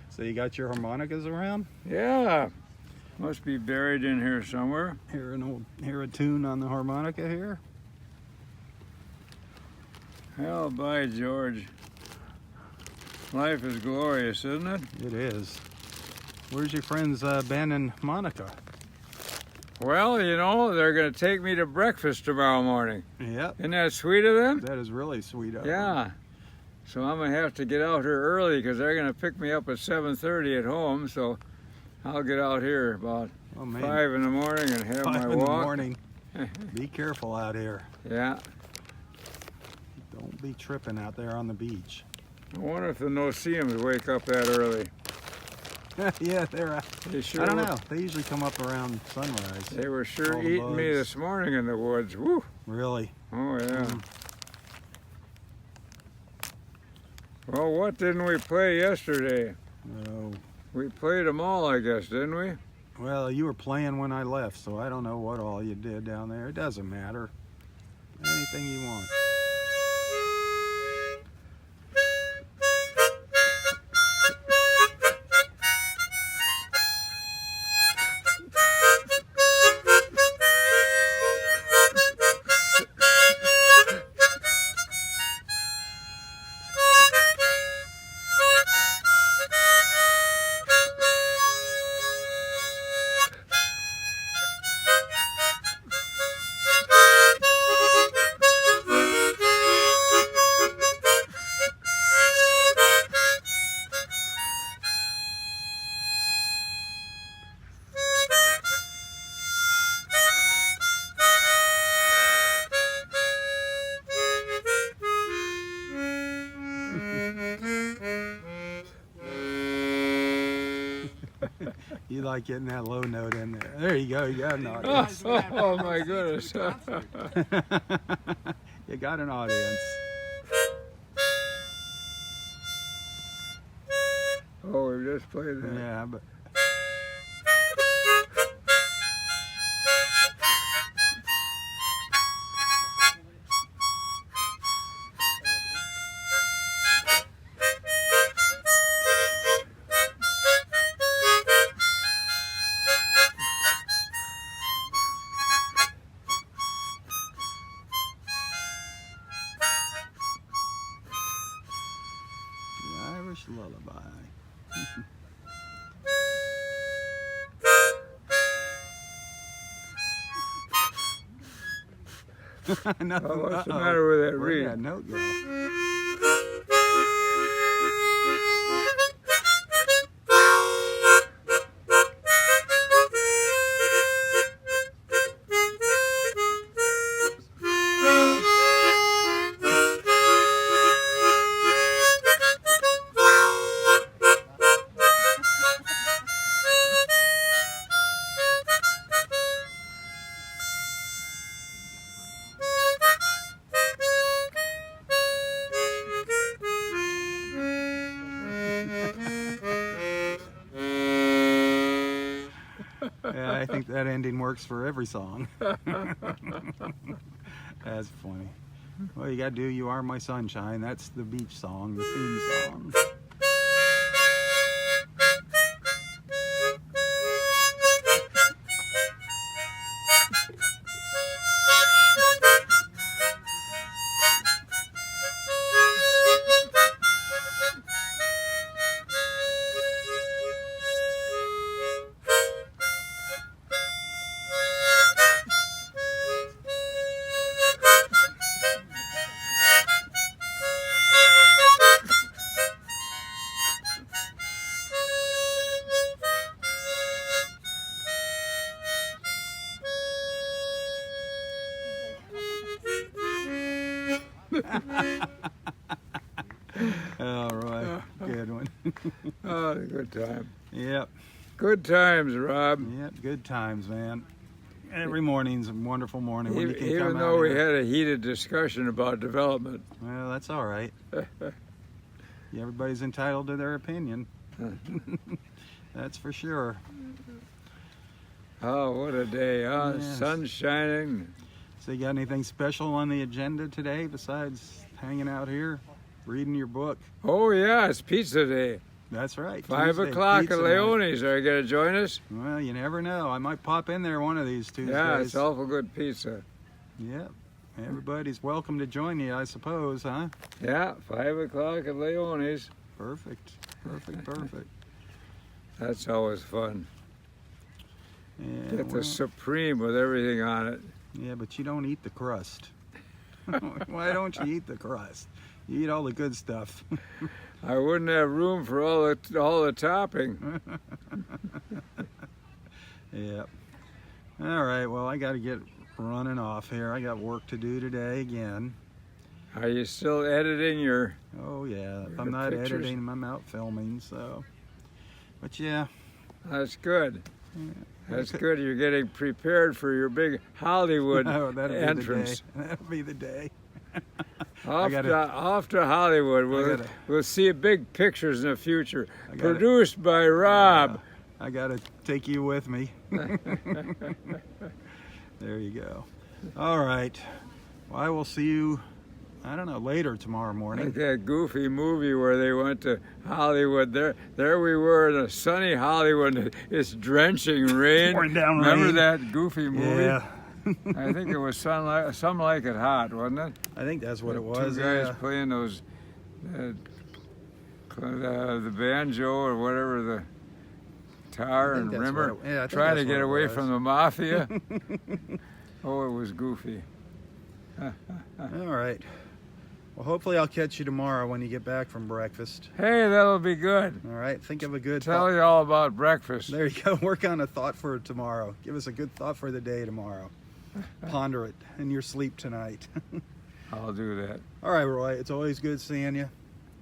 Speaker 1: So you got your harmonicas around?
Speaker 4: Yeah. Must be buried in here somewhere.
Speaker 1: Hear a tune on the harmonica here?
Speaker 4: Hell, by George. Life is glorious, isn't it?
Speaker 1: It is. Where's your friends Ben and Monica?
Speaker 4: Well, you know, they're going to take me to breakfast tomorrow morning.
Speaker 1: Yep.
Speaker 4: Isn't that sweet of them?
Speaker 1: That is really sweet of them.
Speaker 4: Yeah. So I'm going to have to get out here early because they're going to pick me up at 7:30 at home. So I'll get out here about 5 in the morning and have
Speaker 1: 5
Speaker 4: my
Speaker 1: in
Speaker 4: walk.
Speaker 1: the morning. Be careful out here.
Speaker 4: Yeah.
Speaker 1: Don't be tripping out there on the beach.
Speaker 4: I wonder if the no-see-ums wake up that early.
Speaker 1: Yeah, they're.
Speaker 4: They sure
Speaker 1: I don't
Speaker 4: were-
Speaker 1: know. They usually come up around sunrise.
Speaker 4: They were sure
Speaker 1: All the
Speaker 4: eating me
Speaker 1: bugs.
Speaker 4: this morning in the woods. Woo!
Speaker 1: Really?
Speaker 4: Oh, yeah.
Speaker 1: Mm.
Speaker 4: Well, what didn't we play yesterday?
Speaker 1: Oh.
Speaker 4: We played them all, I guess, didn't we?
Speaker 1: Well, you were playing when I left, so I don't know what all you did down there. It doesn't matter. Anything you want. You like getting that low note in there. There you go. You got an audience.
Speaker 4: Oh, my goodness.
Speaker 1: You got an audience.
Speaker 4: Oh, we just played that.
Speaker 1: Yeah, but the Irish lullaby. Nothing.
Speaker 4: Oh, what's the
Speaker 1: Uh-oh.
Speaker 4: matter with that
Speaker 1: Where'd
Speaker 4: reed?
Speaker 1: that note go? Yeah, I think that ending works for every song. That's funny. Well, you got to do You Are My Sunshine. That's the beach song, the theme song. All right, good one.
Speaker 4: Oh, good time.
Speaker 1: Yep,
Speaker 4: Good times, Rob.
Speaker 1: yep, good times, man. Every morning's a wonderful morning when you can
Speaker 4: Even
Speaker 1: come
Speaker 4: though
Speaker 1: out
Speaker 4: we
Speaker 1: here.
Speaker 4: had a heated discussion about development.
Speaker 1: Well, that's all right. Everybody's entitled to their opinion. That's for sure.
Speaker 4: Oh, what a day, huh?
Speaker 1: Yes.
Speaker 4: Sun's shining.
Speaker 1: So you got anything special on the agenda today besides hanging out here, reading your book?
Speaker 4: Oh, yeah, it's pizza day.
Speaker 1: That's right.
Speaker 4: 5
Speaker 1: Tuesday,
Speaker 4: o'clock
Speaker 1: pizza
Speaker 4: at
Speaker 1: night.
Speaker 4: Leone's. Are you going to join us?
Speaker 1: Well, you never know. I might pop in there one of these Tuesdays.
Speaker 4: Yeah, it's awful good pizza.
Speaker 1: Yep. Everybody's welcome to join you, I suppose, huh?
Speaker 4: Yeah, 5 o'clock at Leone's.
Speaker 1: Perfect. Perfect.
Speaker 4: That's always fun.
Speaker 1: Yeah,
Speaker 4: Get the
Speaker 1: well,
Speaker 4: Supreme with everything on it.
Speaker 1: yeah, but you don't eat the crust. Why don't you eat the crust? You eat all the good stuff.
Speaker 4: I wouldn't have room for all the topping.
Speaker 1: Yep. All right, well, I got to get running off here. I got work to do today again.
Speaker 4: Are you still editing your?
Speaker 1: Oh, yeah. If
Speaker 4: Your
Speaker 1: I'm not
Speaker 4: pictures?
Speaker 1: editing, I'm out filming, so. But yeah.
Speaker 4: That's good.
Speaker 1: Yeah.
Speaker 4: That's good. You're getting prepared for your big Hollywood
Speaker 1: Oh, that'll
Speaker 4: entrance.
Speaker 1: be the day. That'll be the day.
Speaker 4: Off to Hollywood.
Speaker 1: gotta-
Speaker 4: We'll see big pictures in the future.
Speaker 1: gotta-
Speaker 4: Produced by Robb.
Speaker 1: I got to take you with me. There you go. All right. Well, I will see you, I don't know, later tomorrow morning.
Speaker 4: Like that goofy movie where they went to Hollywood. There we were in a sunny Hollywood. It's drenching rain.
Speaker 1: Pouring down
Speaker 4: Remember
Speaker 1: rain.
Speaker 4: that goofy movie?
Speaker 1: Yeah.
Speaker 4: I think it was Some Like It Hot, wasn't it?
Speaker 1: I think that's what it was.
Speaker 4: Two guys
Speaker 1: Yeah.
Speaker 4: playing those, the banjo or whatever, the guitar
Speaker 1: I
Speaker 4: and
Speaker 1: think that's
Speaker 4: rimmer,
Speaker 1: what it- yeah, I think
Speaker 4: trying to
Speaker 1: that's
Speaker 4: get
Speaker 1: what it
Speaker 4: away
Speaker 1: was.
Speaker 4: from the mafia. Oh, it was goofy.
Speaker 1: All right. Well, hopefully I'll catch you tomorrow when you get back from breakfast.
Speaker 4: Hey, that'll be good.
Speaker 1: All right. Think of a good
Speaker 4: Tell
Speaker 1: thought.
Speaker 4: you all about breakfast.
Speaker 1: There you go. Work on a thought for tomorrow. Give us a good thought for the day tomorrow. Ponder it in your sleep tonight.
Speaker 4: I'll do that.
Speaker 1: All right, Roy. It's always good seeing you.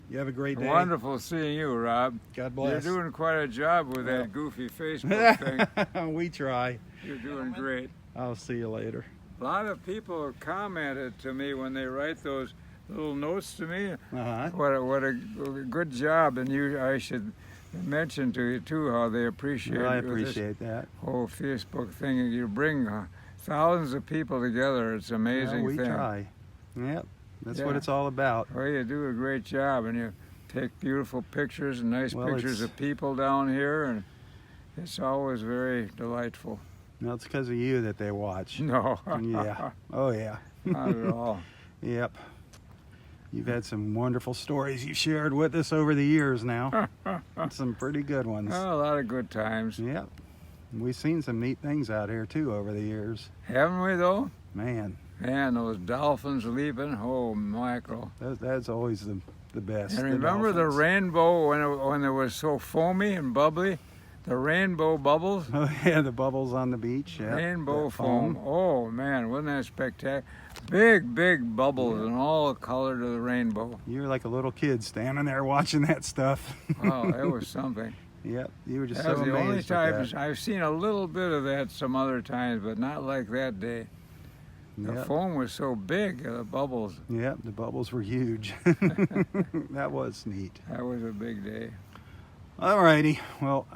Speaker 1: You have a great day.
Speaker 4: Wonderful seeing you, Rob.
Speaker 1: God bless.
Speaker 4: You're doing quite a job with that goofy Facebook thing.
Speaker 1: We try.
Speaker 4: You're doing great.
Speaker 1: I'll see you later.
Speaker 4: A lot of people commented to me when they write those little notes to me.
Speaker 1: Uh-huh.
Speaker 4: What a good job, and I should mention to you too how they appreciate.
Speaker 1: Well, I
Speaker 4: with this
Speaker 1: appreciate that.
Speaker 4: whole Facebook thing. You bring thousands of people together. It's an amazing
Speaker 1: We
Speaker 4: thing.
Speaker 1: try. Yep. That's what
Speaker 4: Yeah.
Speaker 1: it's all about.
Speaker 4: Well, you do a great job, and you take beautiful pictures and nice
Speaker 1: Well,
Speaker 4: pictures
Speaker 1: it's-
Speaker 4: of people down here, and it's always very delightful.
Speaker 1: No, it's because of you that they watch.
Speaker 4: No,
Speaker 1: Yeah. Oh, yeah.
Speaker 4: not at all.
Speaker 1: Yep. You've had some wonderful stories you've shared with us over the years now. Some pretty good ones.
Speaker 4: Oh, a lot of good times.
Speaker 1: Yep. We've seen some neat things out here too over the years.
Speaker 4: Haven't we, though?
Speaker 1: Man,
Speaker 4: Man, those dolphins leaping. Oh, mackerel.
Speaker 1: that's always the best.
Speaker 4: And remember the
Speaker 1: dolphins.
Speaker 4: rainbow when it was so foamy and bubbly? The rainbow bubbles?
Speaker 1: Oh, yeah, the bubbles on the beach. Yeah.
Speaker 4: Rainbow
Speaker 1: That
Speaker 4: foam. Oh, man, wasn't that spectacular? Big bubbles and all the color to the rainbow.
Speaker 1: You were like a little kid standing there watching that stuff.
Speaker 4: Oh, that was something.
Speaker 1: Yep. You were just
Speaker 4: That
Speaker 1: so
Speaker 4: was the only
Speaker 1: amazed with
Speaker 4: time
Speaker 1: that.
Speaker 4: I've seen a little bit of that some other times, but not like that day. The
Speaker 1: Yep.
Speaker 4: foam was so big, the bubbles.
Speaker 1: Yep, the bubbles were huge. That was neat.
Speaker 4: That was a big day.
Speaker 1: All righty. Well,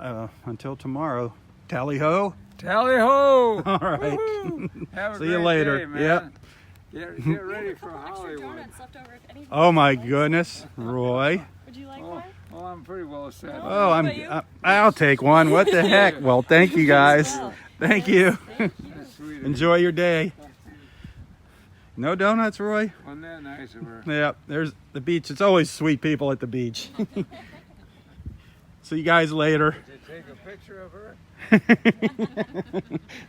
Speaker 1: until tomorrow. Tally ho.
Speaker 4: Tally ho!
Speaker 1: All right.
Speaker 4: Woo-hoo! Have a
Speaker 1: See you
Speaker 4: great
Speaker 1: later.
Speaker 4: day, man.
Speaker 1: Yep.
Speaker 4: Get ready for Hollywood.
Speaker 1: Oh my goodness, Roy.
Speaker 3: Would you like
Speaker 4: Oh,
Speaker 3: one?
Speaker 4: well, I'm pretty well set.
Speaker 1: Oh, I'll take one. What the heck? Well, thank you guys. Thank you.
Speaker 4: That's sweet of you.
Speaker 1: Enjoy your day. No donuts, Roy?
Speaker 4: Wasn't that nice of her?
Speaker 1: Yeah, there's the beach. It's always sweet people at the beach. See you guys later.
Speaker 4: Did you take a picture of her?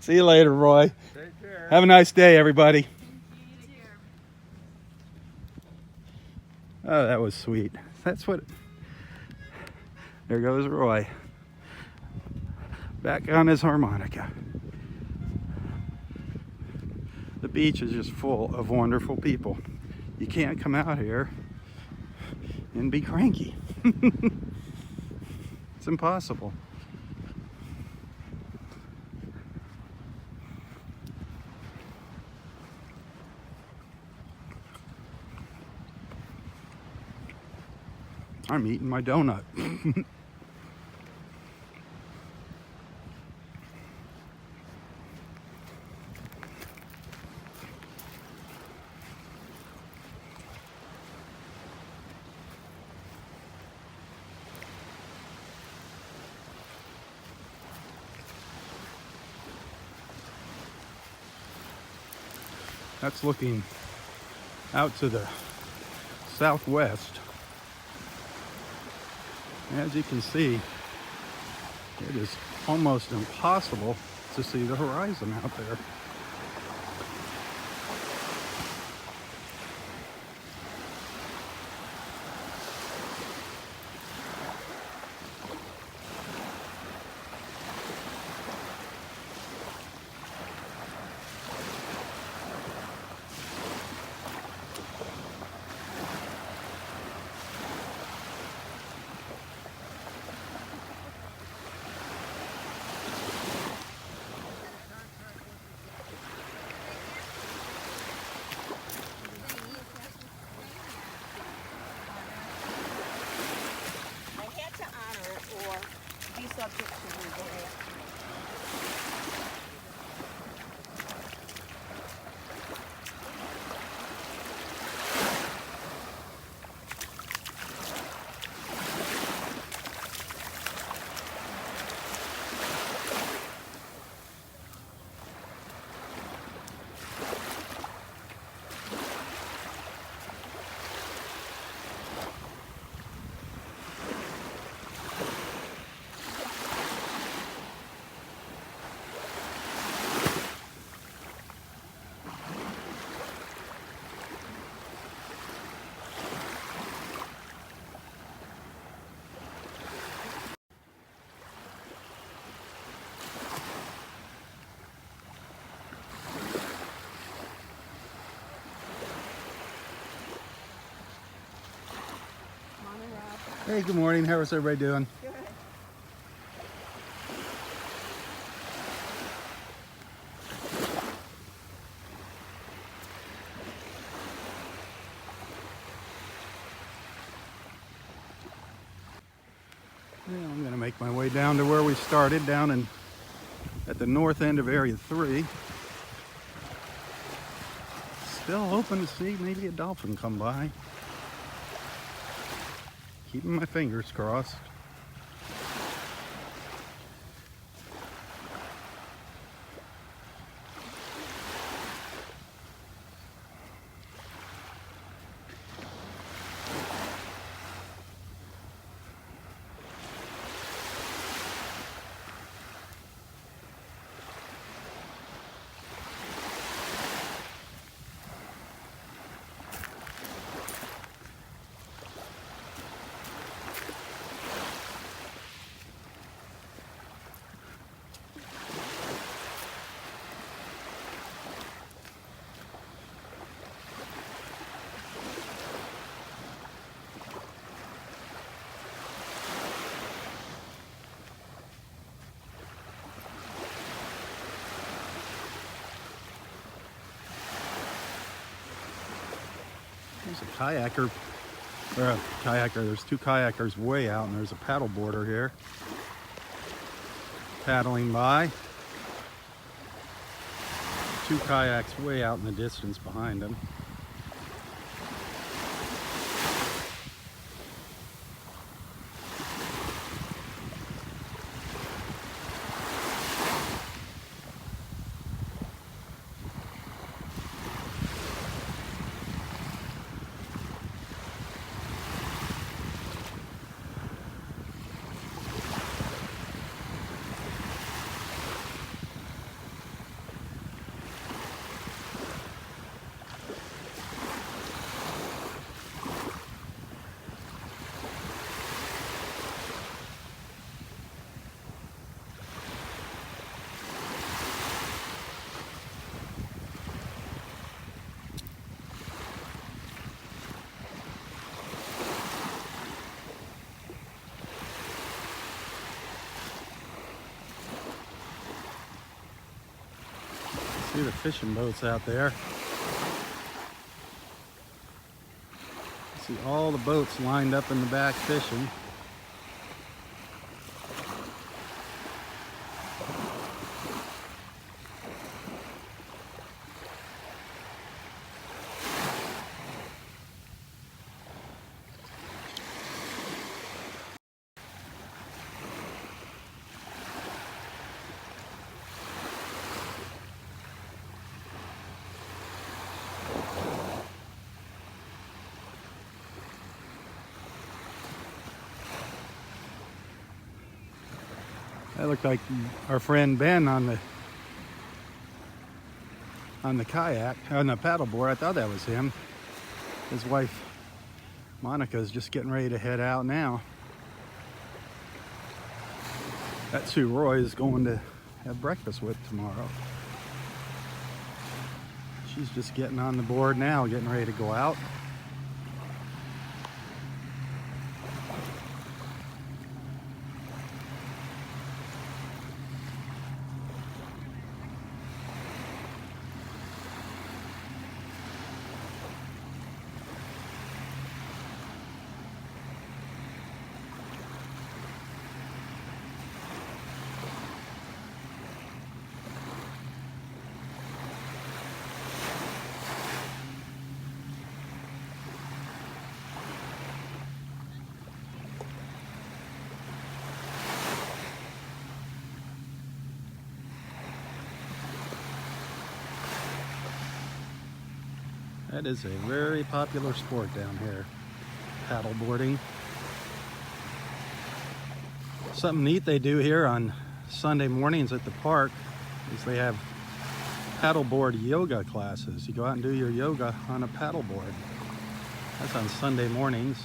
Speaker 1: See you later, Roy.
Speaker 4: Take care.
Speaker 1: Have a nice day, everybody. Oh, that was sweet. That's what... There goes Roy. Back on his harmonica. The beach is just full of wonderful people. You can't come out here and be cranky. It's impossible. I'm eating my donut. That's looking out to the southwest. As you can see, it is almost impossible to see the horizon out there.
Speaker 7: I had to honor it or be subject to legal action.
Speaker 3: Morning, Rob.
Speaker 1: Hey, good morning. How's everybody doing?
Speaker 3: Good.
Speaker 1: Yeah, I'm going to make my way down to where we started, down at the north end of Area 3. Still hoping to see maybe a dolphin come by. Keeping my fingers crossed. There's a kayaker, there's two kayakers way out, and there's a paddle boarder here paddling by. Two kayaks way out in the distance behind them. See the fishing boats out there. See all the boats lined up in the back fishing. That looked like our friend Ben on the kayak, on the paddleboard. I thought that was him. His wife Monica's just getting ready to head out now. That's who Roy is going to have breakfast with tomorrow. She's just getting on the board now, getting ready to go out. That is a very popular sport down here, paddleboarding. Something neat they do here on Sunday mornings at the park is they have paddleboard yoga classes. You go out and do your yoga on a paddleboard. That's on Sunday mornings.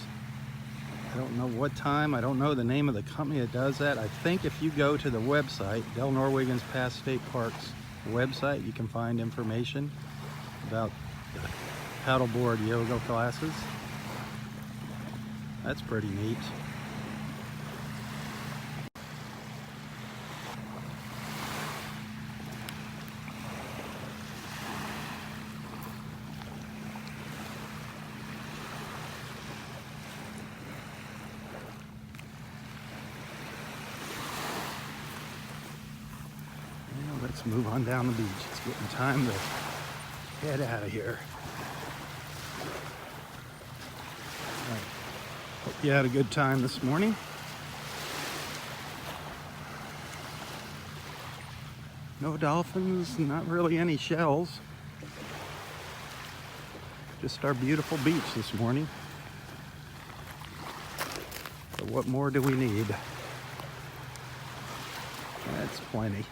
Speaker 1: I don't know what time, I don't know the name of the company that does that. I think if you go to the website, Del Norwegians Pass State Park's website, you can find information about the paddleboard yoga classes. That's pretty neat. Now let's move on down the beach. It's getting time to head out of here. Hope you had a good time this morning. No dolphins, not really any shells. Just our beautiful beach this morning. But what more do we need? That's plenty.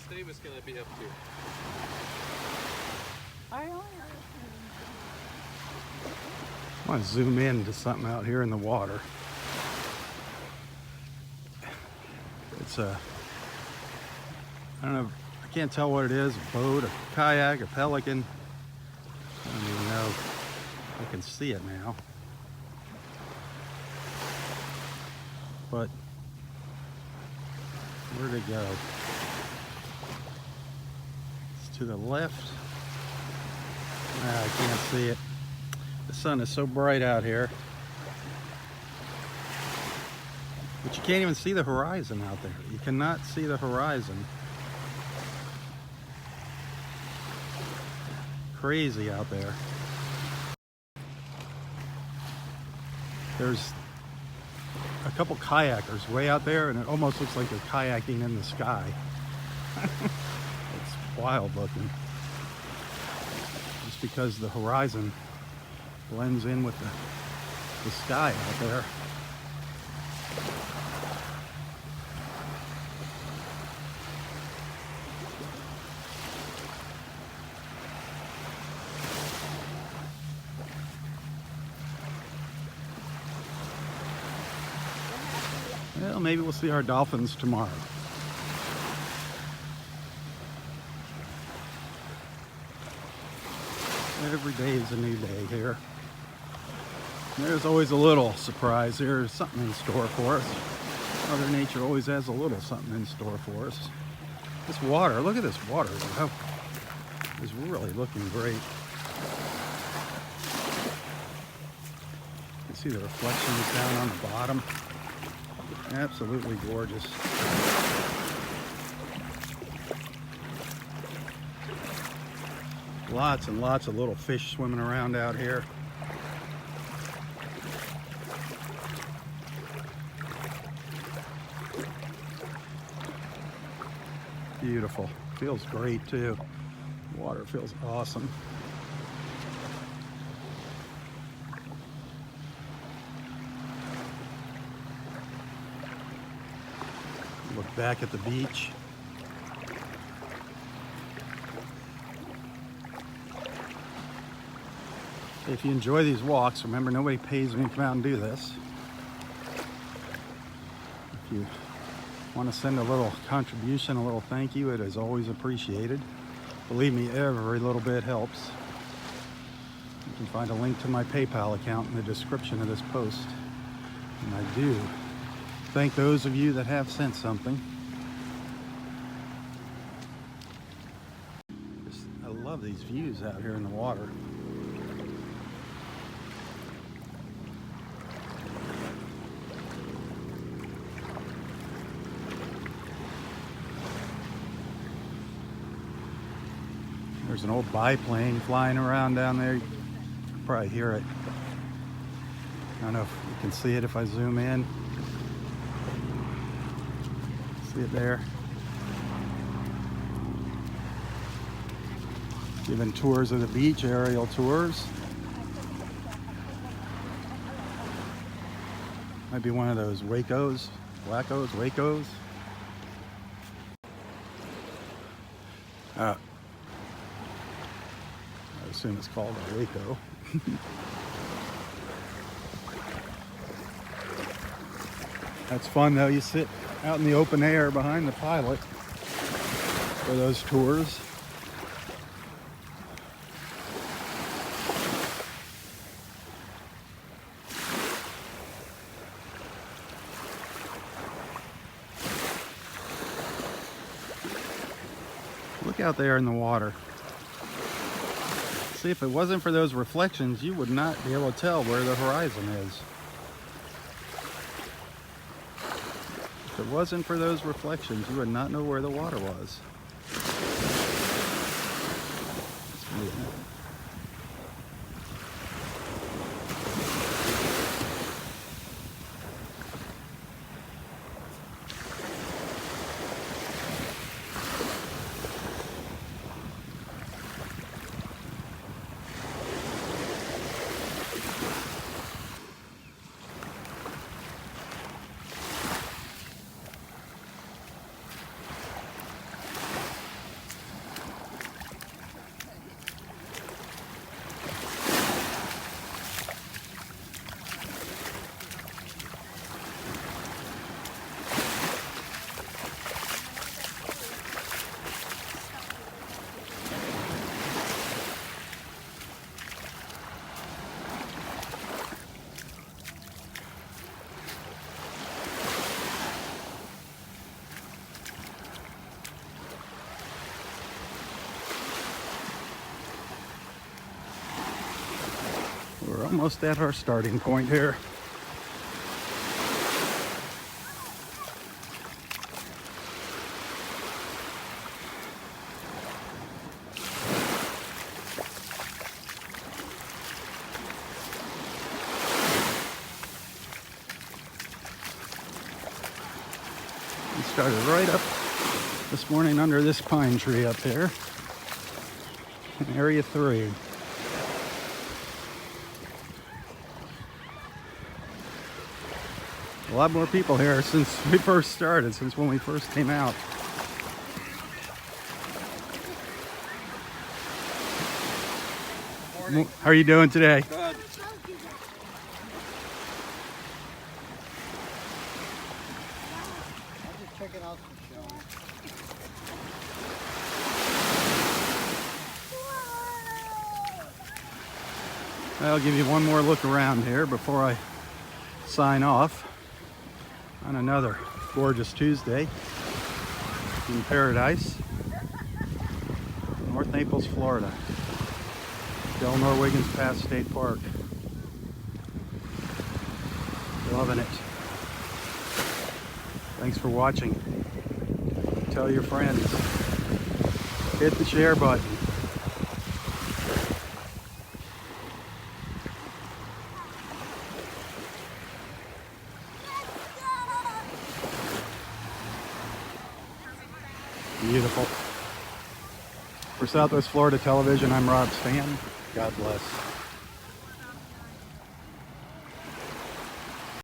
Speaker 5: Davis gonna be up to?
Speaker 1: I want to zoom in to something out here in the water. It's a, I don't know, I can't tell what it is, a boat, a kayak, a pelican. I don't even know. I can see it now. But where'd it go? To the left. I can't see it. The sun is so bright out here. But you can't even see the horizon out there. You cannot see the horizon. Crazy out there. There's a couple kayakers way out there, and it almost looks like they're kayaking in the sky. Wild looking, just because the horizon blends in with the sky out there. Well, maybe we'll see our dolphins tomorrow. Every day is a new day here. There's always a little surprise. There's something in store for us. Mother Nature always has a little something in store for us. This water, look at this water. It's really looking great. You can see the reflections down on the bottom. Absolutely gorgeous. Lots and lots of little fish swimming around out here. Beautiful. Feels great too. Water feels awesome. Look back at the beach. If you enjoy these walks, remember nobody pays me to come out and do this. If you want to send a little contribution, a little thank you, it is always appreciated. Believe me, every little bit helps. You can find a link to my PayPal account in the description of this post. And I do thank those of you that have sent something. I love these views out here in the water. There's an old biplane flying around down there. You can probably hear it. I don't know if you can see it if I zoom in. See it there? Giving tours of the beach, aerial tours. Might be one of those Wacos. I assume it's called a Waco. That's fun though. You sit out in the open air behind the pilot for those tours. Look out there in the water. See, if it wasn't for those reflections, you would not be able to tell where the horizon is. If it wasn't for those reflections, you would not know where the water was. We're almost at our starting point here. We started right up this morning under this pine tree up there in Area 3. A lot more people here since we first started, since when we first came out. Morning. How are you doing today?
Speaker 5: Good.
Speaker 2: I'm just checking out some shows.
Speaker 1: I'll give you one more look around here before I sign off on another gorgeous Tuesday in paradise, North Naples, Florida. Del Norwegians Pass State Park. Loving it. Thanks for watching. Tell your friends. Hit the share button. Beautiful. For Southwest Florida Television, I'm Robb Stan. God bless.